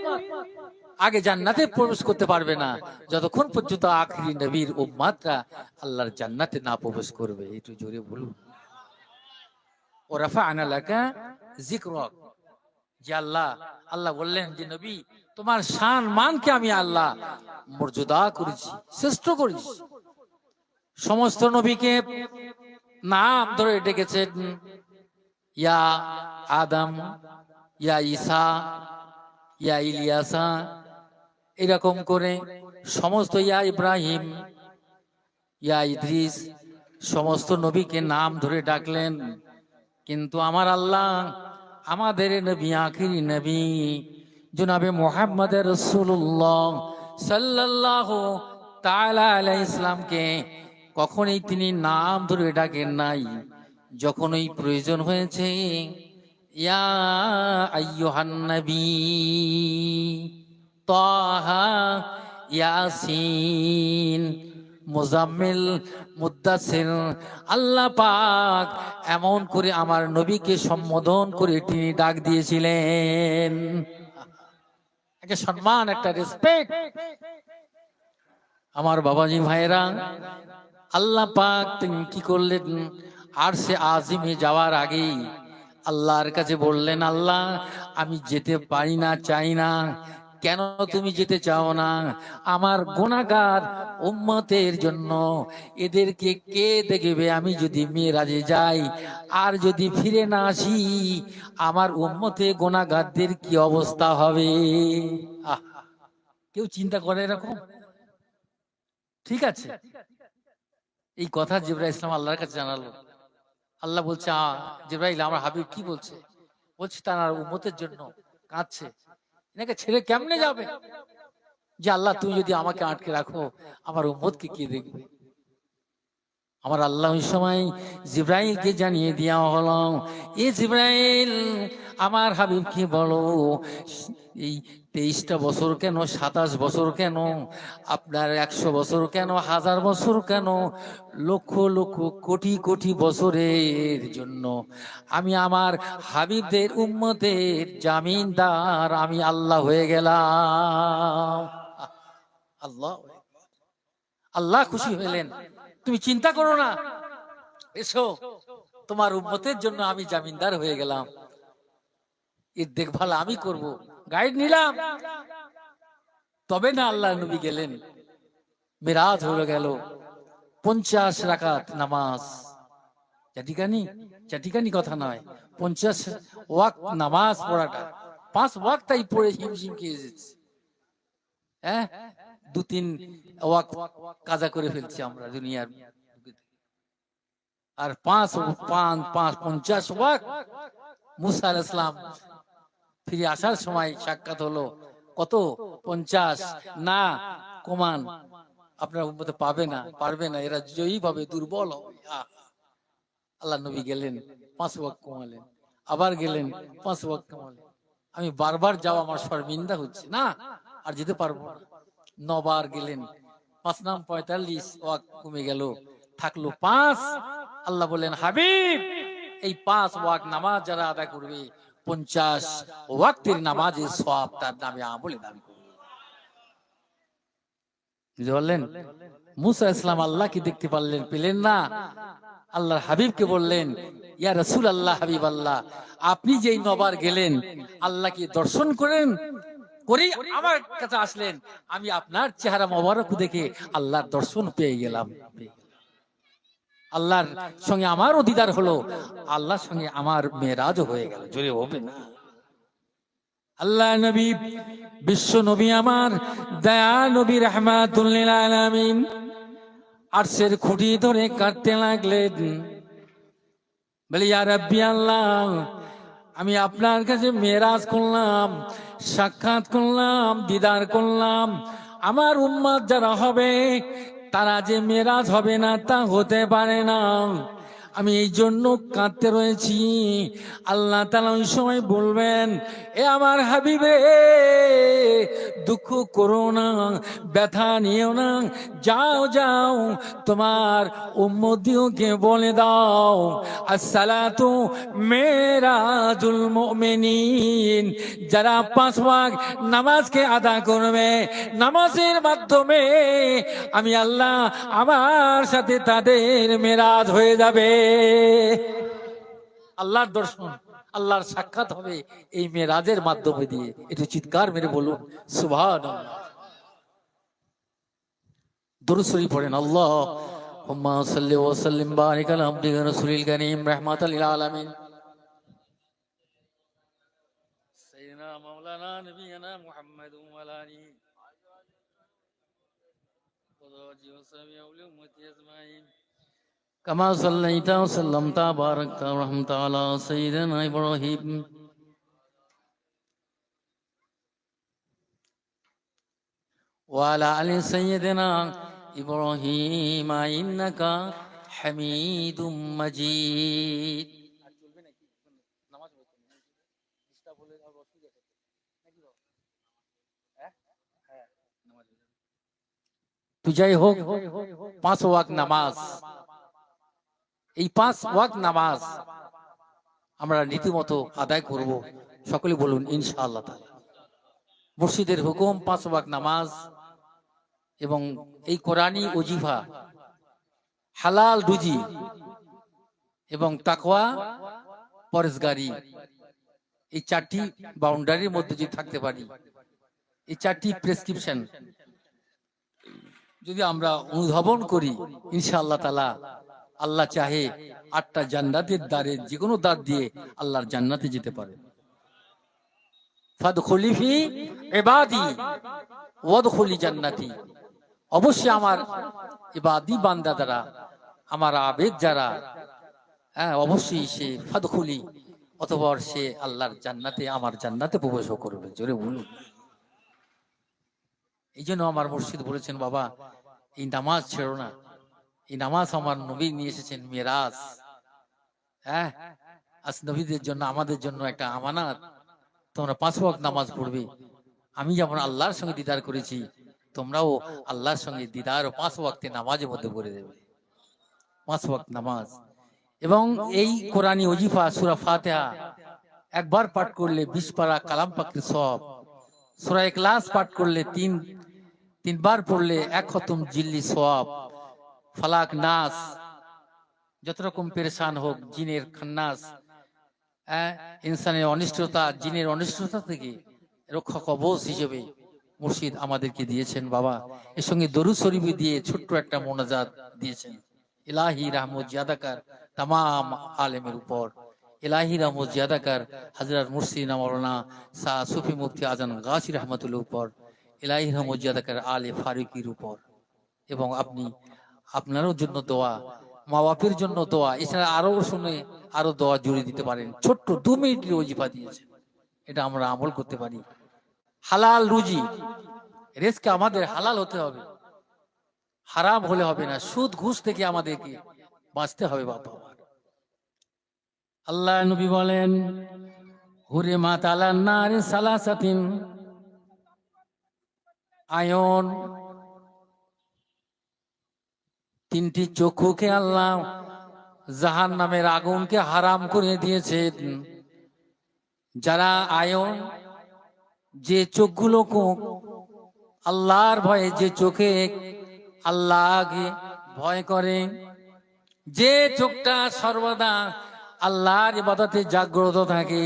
আগে জান্নাতে প্রবেশ করতে পারবে না যতক্ষণ পর্যন্ত আখিরি নবীর উম্মতরা আল্লাহর জান্নাতে না প্রবেশ করবে। একটু জোরে বলুন। ওয়া রাফা'না লাকা যিকরাক, যে আল্লাহ বললেন যে নবী তোমার শান মানকে আমি আল্লাহ মর্যাদা করেছি, শ্রেষ্ঠ করেছি। সমস্ত নবীকে নাম ধরে ডেকেছেন, ইয়া আদম, ইয়া ঈসা, ইয়া ইলিয়াসা, এরকম করে সমস্ত, ইয়া ইব্রাহিম, ইয়া ইদ্রিস, সমস্ত নবীকে নাম ধরে ডাকলেন। কিন্তু আমার আল্লাহ আমাদের নবী, আখিরি নবী জনাবে মুহাম্মদ রাসূলুল্লাহ সাল্লাল্লাহু তাআলা আলাইহিস সালামকে কখনোই তিনি নাম ধরে ডাকেন নাই। যখনই প্রয়োজন হয়েছে, ইয়া আইয়ুহান নবী তাহা, ইয়াসিন, মুজাম্মিল, মুদ্দাসির। আল্লাহ পাক এমন করে আমার নবীকে সম্বোধন করে তিনি ডাক দিয়েছিলেন। একটা সম্মান, একটা রেসপেক্ট। আমার বাবাজি ভাইরা, আল্লাহ পাক তিনি কি করলেন, আরশে আজিমে যাওয়ার আগেই আল্লাহর কাছে বললেন, আল্লাহ আমি যেতে পারি না, চাই না। কেন তুমি যেতে চাও না? আমার গুনাহগার উম্মতের জন্য, এদেরকে কে দেখবে আমি যদি মেরাজে যাই আর যদি ফিরে না আসি? আমার উম্মতে গুনাহগারদের কি অবস্থা হবে? আহ, কেউ চিন্তা করে এরকম? ঠিক আছে, এই কথা জিবরাইল ইসলাম আল্লাহর কাছে জানালো। আল্লাহ বলছে, জিবরাইল আমার হাবিব কি বলছে? বলছে তার উম্মতের জন্য কাঁদছে, এনাকে ছেড়ে কেমনে যাবে? যে আল্লাহ তুমি যদি আমাকে আটকে রাখো, আমার উম্মতকে কে দেখবে? আমার আল্লাহ ওই সময় জিবরাইলকে জানিয়ে দেওয়া হলো, এ জিবরাইল আমার হাবিবকে বলো, এই 23টা বছর কেন, 27 বছর কেন, আপনার 100 বছর কেন, 1000 বছর কেন, লক্ষ লক্ষ কোটি কোটি বছরের জন্য আমি আমার হাবিবদের উম্মতের জামিনদার আমি আল্লাহ হয়ে গেলাম। আল্লাহ আল্লাহ খুশি হইলেন, তুমি চিন্তা করো না, এসো, তোমার উম্মতের জন্য আমি জামিনদার হয়ে গেলাম, এর দেখভাল আমি করব, গাইড নিলাম। তবে না আল্লাহ নবী গেলেন, মিরাজ হয়ে গেল, 50 রাকাত নামাজ। চাটিকানি চাটিকানি কথা নয়, 50 ওয়াক্ত নামাজ পড়াটা, 5 ওয়াক্তই পড়ে হিমশিম খেয়ে এসেছে। হ্যাঁ, 2-3 ওয়াক্ত কাজা করে ফেলছি আমরা দুনিয়ার, আর 50 ওয়াক্ত। মুসা আলাইহিস সালাম ফিরে আসার সময় সাক্ষাৎ হলো, কত? 50 না, কমান, আপনার উম্মতে পারবে না, এরা জয়ী ভাবে দুর্বল হবে। আল্লাহ নবী গেলেন, 5 ওয়াক্ত কমালেন, আবার গেলেন, 5 ওয়াক্ত কমালেন। আমি বারবার যাও, আমার শর্মিন্দা হচ্ছে না, আর যেতে পারবো না। 9 বার গেলেন, 5 নাম 45 ওয়াক্ত কমে গেল, থাকলো 5। আল্লাহ বললেন, হাবিব এই 5 ওয়াক্ত নামাজ যারা আদায় করবে, 50 ওয়াক্তের নামাজের সওয়াব তার নামে আমলে দান করবে। বুঝতে পারলেন? মুসা ইসলাম আল্লাহ কি দেখতে পারলেন? পেলেন না। আল্লাহর হাবিবকে বললেন, ইয়া রাসূলুল্লাহ, হাবিব আল্লাহ, আপনি যেই 9 বার গেলেন, আল্লাহ কি দর্শন করেন করেই আমার কাছে আসলেন, আমি আপনার চেহারা মোবারক দেখে আল্লাহর দর্শন পেয়ে গেলাম। আল্লাহর সঙ্গে আমারও দিদার হলো, আল্লাহর সঙ্গে আমার মেরাজও হয়ে গেল। জোরে হবে না? আল্লাহ নবী, বিশ্ব নবী, আমার দয়া নবী রাহমাতুল লিল আলামিন, আরশের খুঁটি ধরে কাটতে লাগলেন। বলে, ইয়া রাব্বি আল্লাহ, আমি আপনার কাছে মেরাজ করলাম, সাক্ষাৎ করলাম, দিদার করলাম, আমার উম্মত যারা হবে তারা যে মেরাজ হবে না তা হতে পারে না। আমি এই জন্য কাঁদতে রয়েছি। আল্লাহ তাআলা ওই সময় বলবেন, এ আমার হাবিবে, দুঃখ করো না, ব্যথা নিও না, যাও যাও, তোমার উম্মতিকে বলে দাও, আসসালাতু মেরাজুল মুমিনিন, যারা 5 ওয়াক্ত নামাজকে আদা করবে, নামাজের মাধ্যমে আমি আল্লাহ আমার সাথে তাদের মেরাজ হয়ে যাবে। আল্লাহর দর্শন, আল্লাহর সাক্ষাৎ হবে এই মেরাজের মাধ্যমে দিয়ে। একটু চিৎকার মেরে বলুন সুবহানাল্লাহ। দুরূদ শরীফ পড়েন। আল্লাহুম্মা সাল্লি ওয়া সাল্লিম বারিক আলা আবদিকা রাসূলিল কারীম রাহমাতাল লিল আলামিন সাইয়্যিদিনা মাওলানা নবিয়িনা মুহাম্মাদুম ওয়া আলা আলিহি ওয়া সাহবিহি ওয়া উম্মতি আজমাইন কামা সাল্লাইতা ওয়া সাল্লামতা বারাকতা ওয়া রাহমাতা আলা সাইয়্যিদিনা ইব্রাহিম ওয়া আলা আলি সাইয়্যিদিনা ইব্রাহিম ইন্নাকা হামিদুম মাজিদ। তো যাই হোক, 5 ওয়াক্ত নামাজ, এই 5 ওয়াক্ত নামাজ আমরা রীতিমতো আদায় করব। সকলে বলুন ইনশাআল্লাহ তাআলা। মুর্শিদের হুকুম 5 ওয়াক্ত নামাজ এবং এই কোরআনী ওজিফা, হালাল রুজি এবং তাকওয়া পরহেজগারি, এই 4টি বাউন্ডারির মধ্যে যদি থাকতে পারি, এই 4টি প্রেসক্রিপশন যদি আমরা অনুধাবন করি, ইনশাআল্লাহ তাআলা আল্লাহ চাহে 8টা জান্নাতের দ্বারে যে কোনো দ্বার দিয়ে আল্লাহর জান্নাতে যেতে পারে। ফাদখুলি ফি ইবাদি ওয়াদখুলি জান্নাতি, অবশ্যই আমার ইবাদি বান্দা দ্বারা, আমার আবেদ যারা, অবশ্যই সে ফাদখুলি, অথবা সে আল্লাহর জান্নাতে, আমার জান্নাতে প্রবেশ করবে। জোরে বলুন। এই জন্য আমার মুর্শিদ বলেছেন, বাবা এই নামাজ ছেড়ো না, এই নামাজ আমার নবী নিয়ে এসেছেন মিরাজ। আজ নবীদের জন্য, আমাদের জন্য একটা আমানত। তোমরা 5 ওয়াক্ত নামাজ পড়বে। আমি যেমন আল্লাহর সঙ্গে দিদার করেছি, তোমরাও আল্লাহর সঙ্গে দিদার 5 ওয়াক্তে নামাজের মধ্যে করে দেবে। 5 ওয়াক্ত নামাজ এবং এই কোরআনী ওজিফা সূরা ফাতিহা একবার পাঠ করলে 20 পারা কালাম পাকের সওয়াব। সূরা ইখলাস পাঠ করলে 3 বার পড়লে 1 খতম জিল্লি সওয়াব। ফালাক নাস, যত রকম পেরেশান হোক, জিনের খান্নাস, ইনসানের অনিষ্টতা, জিনের অনিষ্টতা থেকে রক্ষা কবচ হিসেবে মুর্শিদ আমাদেরকে দিয়েছেন। বাবা এর সঙ্গে দরুদ শরীফ দিয়ে ছোট্ট একটা মোনাজাত দিয়েছেন। ইলাহি রহমত জিয়াদাকার तमाम আলেমের উপর, ইলাহি রহমত জিয়াদাকার হযরত মুর্শিদ মাওলানা শাহ সুফি মুফতি আজম গাছি রহমতুল্লাহ উপর, ইলাহি রহমত জিয়াদাকার আলে ফারুকির উপর। এবং আপনি আপনারও জন্য দোয়া, মা বাপের জন্য দোয়া, এছাড়া আরো শুনে আরো দোয়া জুড়ে দিতে পারেন। ছোট্ট 2 মিনিটের ওজিফা দিয়েছে, এটা আমরা আমল করতে পারি। হালাল রুজি, রিজক আমাদের হালাল হতে হবে, হারাম হলে হবে না। সুদ ঘুষ থেকে আমাদেরকে বাঁচতে হবে। বাবা আল্লাহ নবী বলেন, হুরিমাত আলান নারি সালাসাতিন, আয়ন, 3টি চক্ষুকে আল্লাহ জাহান্নামের আগুনকে হারাম করে দিয়েছেন। যারা আয়ন, যে চোখগুলো আল্লাহর ভয়ে, যে চোখে আল্লাহকে ভয় করে, যে চোখটা সর্বদা আল্লাহর ইবাদতে জাগ্রত থাকে,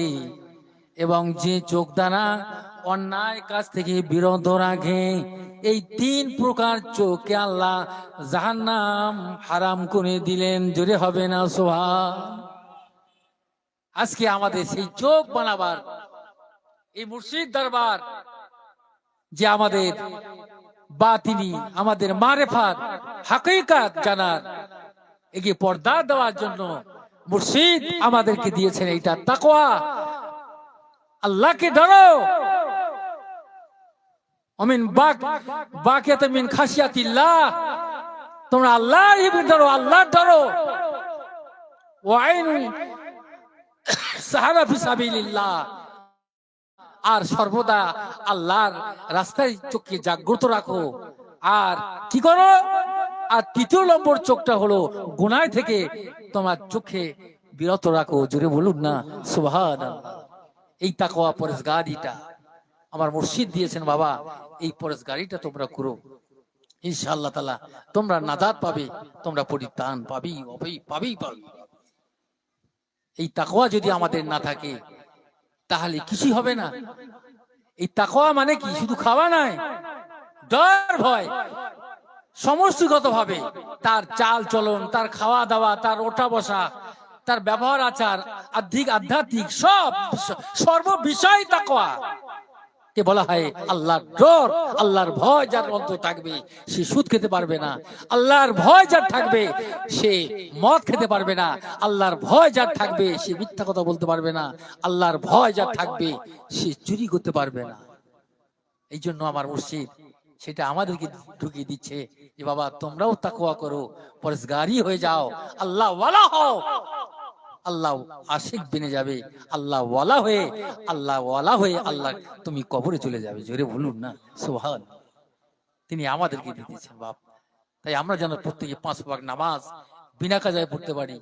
এবং যে চোখ দ্বারা অন্যায় কাজ থেকে বিরত রাখে, এই 3 প্রকার চোখকে আল্লাহ জাহান্নাম হারাম করে দিলেন। জোরে হবে না সুবহান। আজকে আমাদের সেই চোখ বানাবার এই মুর্শিদ দরবার, যে আমাদের বাতিনি, আমাদের মারেফাত হাকিকাত জানার, একে পর্দা দেওয়ার জন্য মুর্শিদ আমাদেরকে দিয়েছেন এইটা তাকওয়া। আল্লাহকে ডরো, আমিন বাকিয়াত মিন খাশিয়াতিল্লাহ, তোমরা আল্লাহর ডরো, আল্লাহর ডরো। ওয়াইন সাহারা ফি সাবিলিল্লাহ, আর সর্বদা আল্লাহর রাস্তায় চোখকে জাগ্রত রাখো। আর কি করো? আর 3 নম্বর চোখটা হলো গুনাহ থেকে তোমার চোখে বিরত রাখো। জোরে বলুন না সুবহানাল্লাহ। এই তাকওয়া পরহেজগারিটা আমার মুর্শিদ দিয়েছেন। বাবা এই পরহেজগারিটা তোমরা করো, ইনশাআল্লাহ তাআলা তোমরা নাজাত পাবে, তোমরা পরিত্রাণ পাবেই পাবেই। এই তাকওয়া যদি আমাদের না থাকে তাহলে কিছুই হবে না। এই তাকওয়া মানে কি? শুধু খাওয়া নয়, ডর ভয় সমষ্টিগত ভাবে তার চাল চলন, তার খাওয়া দাওয়া, তার ওঠা বসা, তার ব্যবহার আচার, আধ্যাত্মিক সব সর্ববিষয় তাকওয়া কে বলা হয় আল্লাহর ডর। আল্লাহর ভয় যার অন্তর থাকবে সে সুদ খেতে পারবে না। আল্লাহর ভয় যার থাকবে সে মদ খেতে পারবে না। আল্লাহর ভয় যার থাকবে সে মিথ্যা কথা বলতে পারবে না। আল্লাহর ভয় যার থাকবে সে চুরি করতে পারবে না। এই জন্য আমার মুর্শিদ সেটা আমাদেরকে ঢুকিয়ে দিচ্ছে যে বাবা তোমরাও তাকওয়া করো, পরহেজগারি হয়ে যাও, আল্লাহ ওয়ালা হও। আল্লাহ আশিক বেনে যাবে, আল্লাহ ওয়ালা হয়ে আল্লাহ তুমি কবরে চলে যাবে। জোরে বলুন না সুবহান। তিনি আমাদেরকে দিতেছেন বাপ। তাই আমরা যেন প্রত্যেকে 5 ওয়াক্ত নামাজ বিনা কাজায় পড়তে পারি,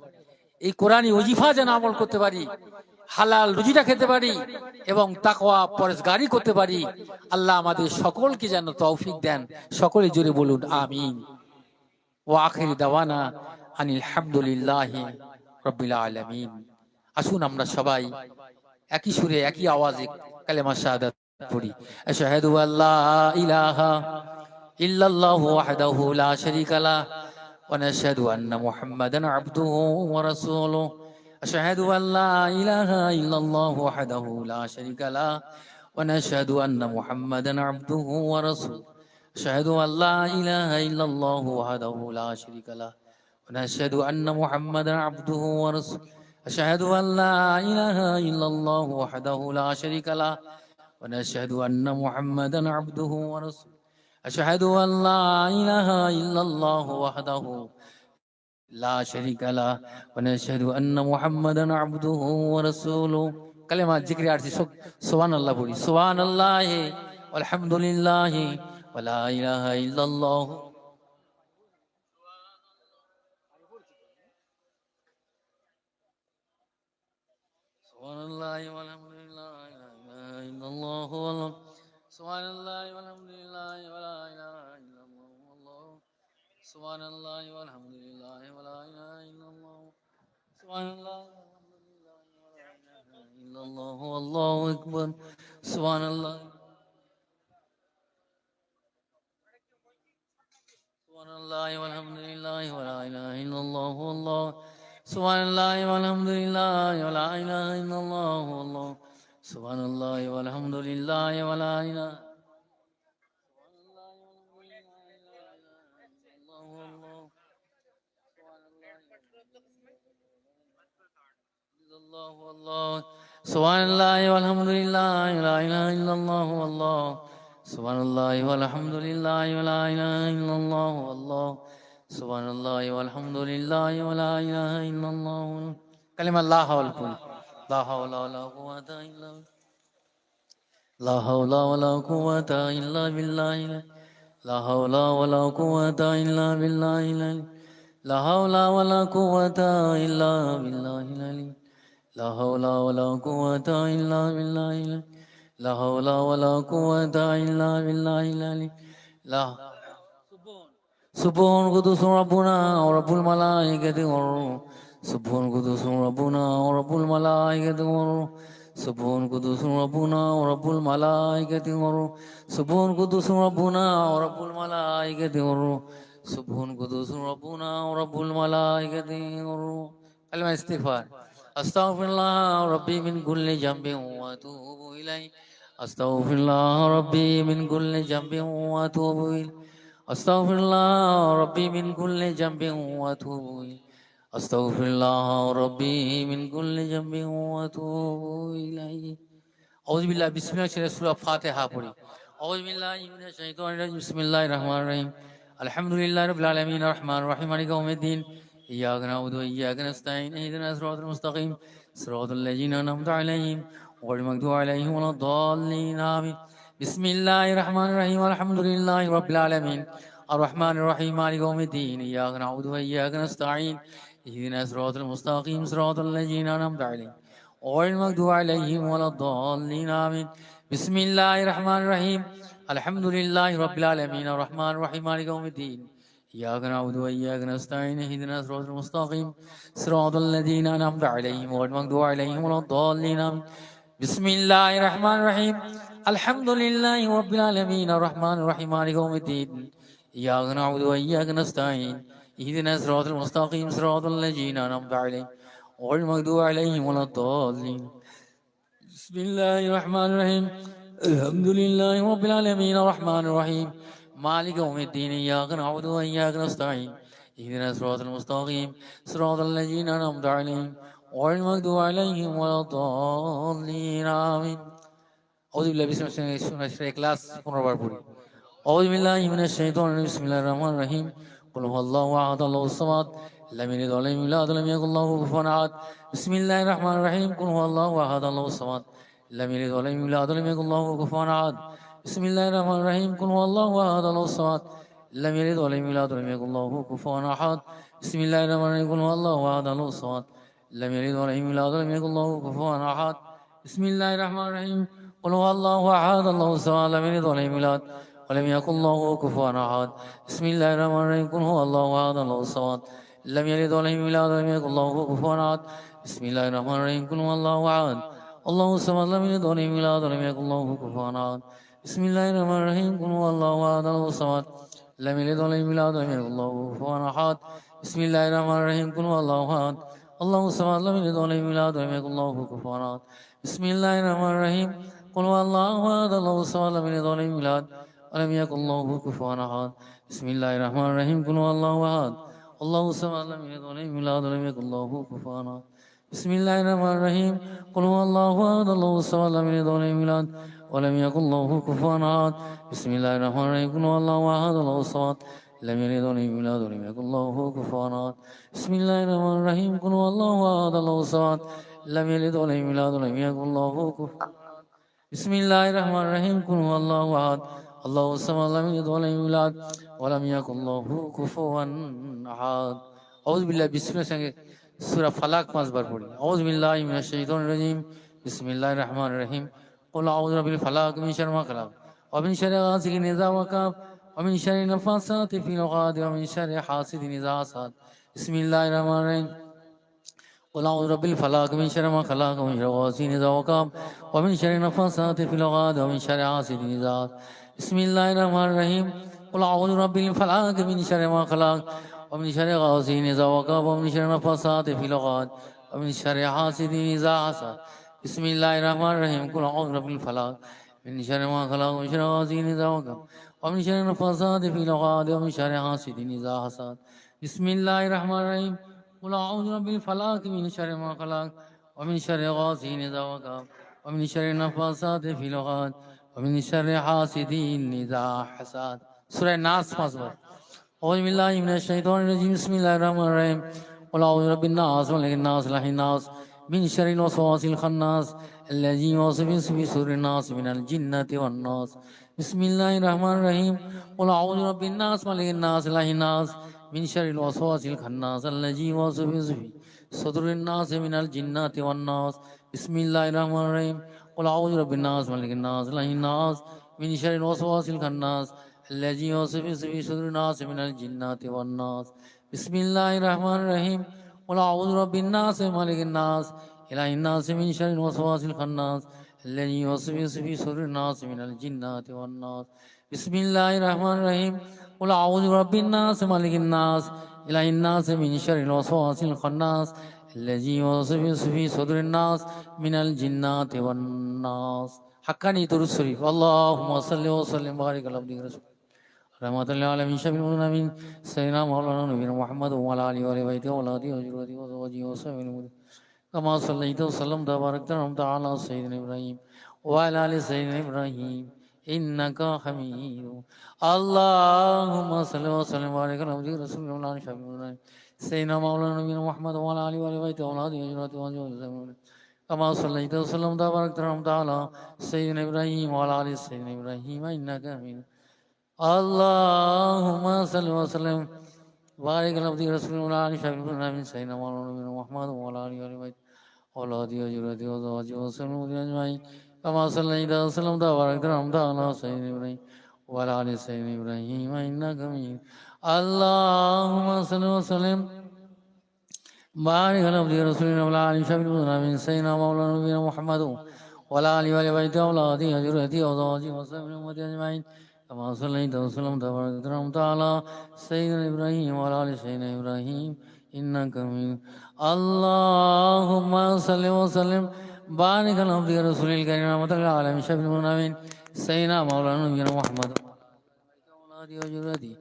এই কোরআনী ওজিফা যেন আমল করতে পারি, হালাল রুজিটা খেতে পারি এবং তাকওয়া পরহেজগারি করতে পারি। আল্লাহ আমাদের সকলকে যেন তৌফিক দেন। সকলে জোরে বলুন আমিন। ওয়া আখির দাওয়ানা আনিল হামদুলিল্লাহি রাব্বিল আলামিন। আসুন আমরা সবাই একই সুরে একই আওয়াজে কালেমা শাহাদাত পড়ি। আশহাদু আল্লা ইলাহা ইল্লাল্লাহু ওয়াহদাহু লা শারীকা লাহ ওয়া নাশহাদু আন্না মুহাম্মাদান আবদুহু ওয়া রাসূলুহু। আশহাদু আল্লা ইলাহা ইল্লাল্লাহু ওয়াহদাহু লা শারীকা লাহ ওয়া নাশহাদু আন্না মুহাম্মাদান আবদুহু ওয়া রাসূলুহু। আশহাদু আল্লা ইলাহা ইল্লাল্লাহু ওয়াহদাহু লা শারীকা লাহ ওয়া নাশহাদু আন্না মুহাম্মাদান আবদুহু ওয়া রাসূলুহু। أشهد أن لا إله إلا الله وحده لا شريك له ونشهد أن محمدا عبده ورسوله أشهد أن لا إله إلا الله وحده لا شريك له ونشهد أن محمدا عبده ورسوله كلمة ذكر أرسي سبحان الله بولي سبحان الله والحمد لله ولا إله إلا الله سبحان الله والحمد لله لا إله إلا الله والله سبحان الله والحمد لله ولا إله إلا الله والله سبحان الله والحمد لله ولا إله إلا الله سبحان الله والحمد لله ولا إله إلا الله والله أكبر سبحان الله سبحان الله والحمد لله ولا إله إلا الله والله سبحان الله والحمد لله ولا إله إلا الله والله سبحان الله والحمد لله ولا إله سبحان الله والحمد لله ولا إله إلا الله والله سبحان الله والحمد لله ولا إله إلا الله والله سبحان الله والحمد لله ولا إله إلا الله كلمة لا حول لا حول ولا قوة إلا لا حول ولا قوة إلا بالله لا حول ولا قوة إلا بالله لا حول ولا قوة إلا بالله لا حول ولا قوة إلا بالله لا حول ولا قوة إلا بالله لا سبحان قدوس ربنا ورب الملائكة والروح سبحان قدوس ربنا ورب الملائكة والروح سبحان قدوس ربنا ورب الملائكة والروح سبحان قدوس ربنا ورب الملائكة والروح سبحان قدوس ربنا ورب الملائكة والروح كلمة استغفار أستغفر الله ربي من كل ذنب وأتوب إليه أستغفر الله ربي من كل ذنب وأتوب إليه أستغفر الله ربي من كل ذنب وأتوب إليه أستغفر الله ربي من كل ذنب وأتوب إليه أعوذ بالله بسم الله سورة الفاتحة পড়ি أعوذ بالله من الشيطان الرجيم بسم الله الرحمن الرحيم الحمد لله رب العالمين الرحمن الرحيم مالك يوم الدين إياك نعبد وإياك نستعين اهدنا الصراط المستقيم صراط الذين أنعمت عليهم غير المغضوب عليهم ولا الضالين آمين بسم الله الرحمن الرحيم الحمد لله رب العالمين الرحمن الرحيم مالك يوم الدين إياك نعبد وإياك نستعين اهدنا الصراط المستقيم صراط الذين أنعمت عليهم غير المغضوب عليهم ولا الضالين آمين بسم الله الرحمن الرحيم الحمد لله رب العالمين الرحمن الرحيم مالك يوم الدين إياك نعبد وإياك نستعين اهدنا الصراط المستقيم صراط الذين أنعمت عليهم غير المغضوب عليهم ولا الضالين آمين بسم الله الرحمن الرحيم الحمد لله رب العالمين الرحمن الرحيم مالك يوم الدين إياك نعبد وإياك نستعين اهدنا الصراط المستقيم صراط الذين أنعمت عليهم غير المغضوب عليهم ولا الضالين بسم الله الرحمن الرحيم الحمد لله رب العالمين الرحمن الرحيم مالك يوم الدين إياك نعبد وإياك نستعين اهدنا الصراط المستقيم صراط الذين أنعمت عليهم غير المغضوب عليهم ولا الضالين آمين أعوذ بالله بسم الله الإخلاص أعوذ بالله من الشيطان الرجيم بسم الله الرحمن الرحيم قل هو الله أحد الله الصمد لم يلد ولم يولد ولم يكن له كفوا أحد بسم الله الرحمن الرحيم قل هو الله أحد الله الصمد لم يلد ولم يولد ولم يكن له كفوا أحد بسم الله الرحمن الرحيم قل هو الله أحد الله الصمد لم يلد ولم يولد ولم يكن له كفوا أحد. بسم الله الرحمن الرحيم. قل هو الله أحد الله الصمد لم يلد ولم يولد ولم يكن له كفوا أحد. بسم الله الرحمن الرحيم. قل هو الله أحد الله الصمد لم يلد ولم يولد ولم يكن له كفوا أحد. بسم الله الرحمن الرحيم. قل هو الله أحد الله الصمد لم يلد ولم يولد ولم يكن له كفوا أحد. بسم الله الرحمن الرحيم. قل هو الله أحد الله الصمد لم يلد ولم يولد ولم يكن له كفوا أحد. بسم الله الرحمن الرحيم. قل هو الله أحد الله الصمد لم يلد ولم يولد ولم يكن له كفوا أحد. بسم الله الرحمن الرحيم. قل هو الله أحد الله الصمد لم يلد ولم يولد ولم يكن له كفوا أحد. بسم الله الرحمن الرحيم. قل هو الله أحد الله الصمد لم يلد ولم يولد ولم يكن له كفوا أحد. بسم الله الرحمن الرحيم. قل هو الله أحد الله الصمد لم يلد ولم يولد ولم يكن له كفوا أحد. بسم الله الرحمن الرحيم. قل هو الله أحد الله الصمد لم يلد ولم يولد ولم يكن له كفوا أحد. بسم الله الرحمن الرحيم. قل هو الله أحد الله الصمد لم يلد ولم يولد ولم يكن له كفوا أحد. بسم الله الرحمن الرحيم. قل هو الله أحد الله الصمد لم يلد ولم يولد ولم يكن له كفوا أحد. بسم الله الرحمن الرحيم. قل هو الله أحد الله الصمد لم يلد ولم يولد ولم يكن له كفوا أحد. أعوذ بالله بسم الله سورة فلق 5 বার পড়ি। أعوذ بالله من الشيطان الرجيم. بسم الله الرحمن الرحيم. قل أعوذ برب الفلق من شر ما خلق ومن شر غاسق إذا وقب ومن شر النفاثات في العقد ومن شر حاسد إذا حسد. بسم الله الرحمن الرحيم. قل أعوذ برب الفلق من شر ما خلق ومن شر غاسق إذا وقب ومن شر النفاثات في العقد ومن شر حاسد إذا حسد. بسم الله الرحمن الرحيم. قل أعوذ برب الفلق من شر ما خلق ومن شر غاسق إذا وقب ومن شر النفاثات في العقد ومن شر حاسد إذا حسد. بسم الله الرحمن الرحيم. قل أعوذ برب الفلق من شر ما خلق ومن شر غاسق إذا وقب ومن شر النفاثات في العقد ومن شر حاسد إذا حسد. بسم الله الرحمن الرحيم. قل أعوذ برب الفلق من شر ما خلق ومن شر غاسق إذا وقب ومن شر النفاثات في العقد ومن شر حاسد إذا حسد. سورة الناس 5 বার। أعوذ بالله من الشيطان الرجيم. بسم الله الرحمن الرحيم. قل أعوذ برب الناس ملك الناس إله الناس من شر الوسواس الخناس الذي يوسوس في صدور الناس من الجنة والناس. بسم الله الرحمن الرحيم. قل أعوذ برب الناس ملك الناس إله الناس من شر الوسواس الخناس الذي يوسوس في صدور الناس من الجنة والناس. بسم الله الرحمن الرحيم. قل أعوذ برب الناس ملك الناس إله الناس من شر الوسواس الخناس الذي يوسوس في صدور الناس من الجنة والناس. بسم الله الرحمن الرحيم. قل أعوذ برب الناس ملك الناس إله الناس من شر الوسواس الخناس الذي يوسوس في صدور الناس من الجنة والناس. بسم الله الرحمن الرحيم. قل أعوذ برب الناس ملك الناس إله الناس من شر الوسواس الخناس الذي يوسوس في صدور الناس من الجنة والناس. حقاني درود شريف. اللهم صل وسلم وبارك على عبدك رسول رحمة العالمين شفيع المذنبين سيدنا مولانا نبينا محمد وعلى آله وبيته وأولاده وذريته وأزواجه وصحبه المؤمنين كما صليت وسلمت وباركت وأنعمت على سيدنا إبراهيم وعلى آل سيدنا إبراهيم إنك حميد. اللهم صل وسلم وبارك على عبدك رسول الله شفيع المذنبين سيدنا مولانا نبينا محمد وعلى آله وبيته وأولاده وذريته وأزواجه كما صليت وسلمت وباركت وأنعمت على سيدنا إبراهيم وعلى آل سيدنا إبراهيم إنك حميد. اللهم صل وسلم وبارك على عبدك رسول الله شفيع المذنبين سيدنا مولانا نبينا محمد وعلى آله وبيته وأولاده وذريته وأزواجه وصحبه أجمعين كما صليت وسلمت وباركت وأنعمت على سيدنا إبراهيم وعلى آل سيدنا إبراهيم إنك حميد. اللهم صل وسلم بارك على عبدك رسول الله وعلى آله شفيع المذنبين سيدنا مولانا نبينا محمد وعلى آله وبيته وأولاده وذريته وأزواجه وصحبه أجمعين كما صليت وسلمت وباركت وأنعمت على سيدنا إبراهيم وعلى آل سيدنا إبراهيم إنك حميد. اللهم صل وسلم بارك على عبدك رسول الكريم رحمة العالمين شفيع المذنبين سيدنا مولانا نبينا محمد وأولاده وذريته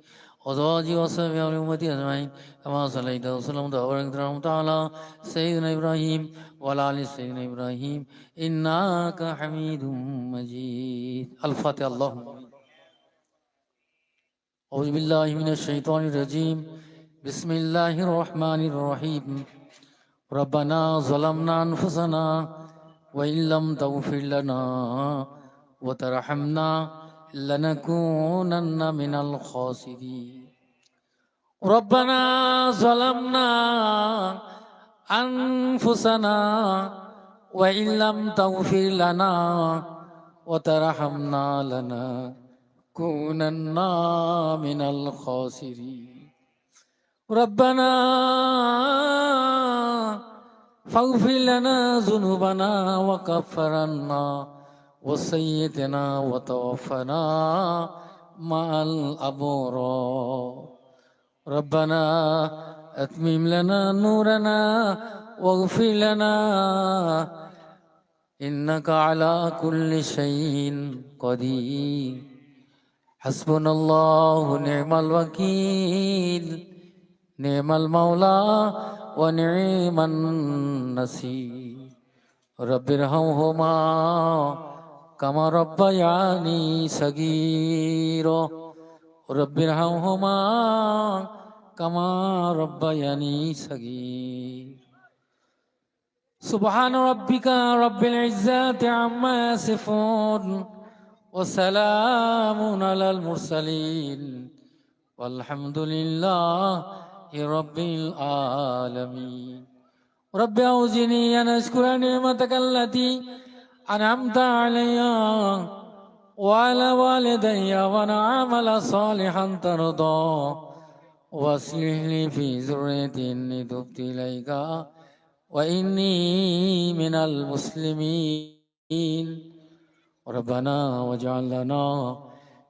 وأزواجه وصحبه أمتي أجمعين كما صليت وسلمت وباركت وأنعمت على سيدنا إبراهيم وعلى آل سيدنا إبراهيم إنك حميد مجيد. الفاتحة. اللهم أعوذ بالله من الشيطان الرجيم. بسم الله الرحمن الرحيم. ربنا ظلمنا أنفسنا وإن لم تغفر لنا وترحمنا لنكونن من الخاسرين ربنا ظلمنا أنفسنا وإن لم تغفر لنا وترحمنا لنكونن من الخاسرين ربنا فاغفر لنا ذنوبنا وكفر عنا وسيئاتنا وتوفنا مع الأبرار ربنا أتمم لنا نورنا واغفر لنا إنك على كل شيء قدير حسبنا الله ونعم الوكيل نعم المولى ونعم النصير رب ارحمهما كما ربياني صغيرا رب ارحمهما كما ربياني صغيرا سبحان ربك رب العزة عما يصفون وسلام على المرسلين والحمد لله رب العالمين رب أوزني أن أشكر نعمتك التي أنعمت علي وعلى والدي وأن أعمل صالحا ترضى واصلح لي في ذريتي إني تبت إليك وإني من المسلمين ربنا واجعل لنا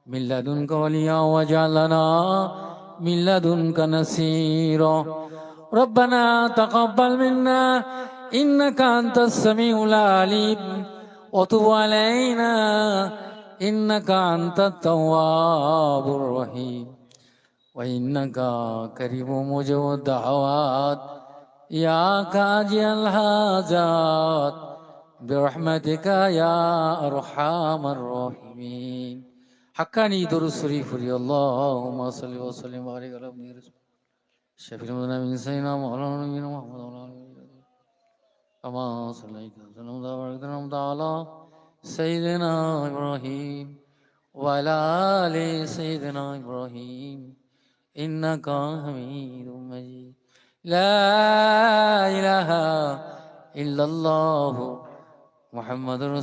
من لدنك وليا واجعل لنا من لدنك نصيرا ربنا تقبل منا إنك أنت السميع العليم وتب علينا إنك أنت التواب الرحيم وإنك كريم مجيب الدعوات يا قاضي الحاجات برحمتك يا أرحم الراحمين حقاني درود شريف اللهم صل وسلم وبارك على ابن رسول شفيع المذنبين سيدنا مولانا نبينا محمد وعلى آله وصحبه كما صليت وسلمت وباركت على سيدنا إبراهيم وعلى آل سيدنا إبراهيم إنك حميد مجيد لا إله إلا الله محمد رسول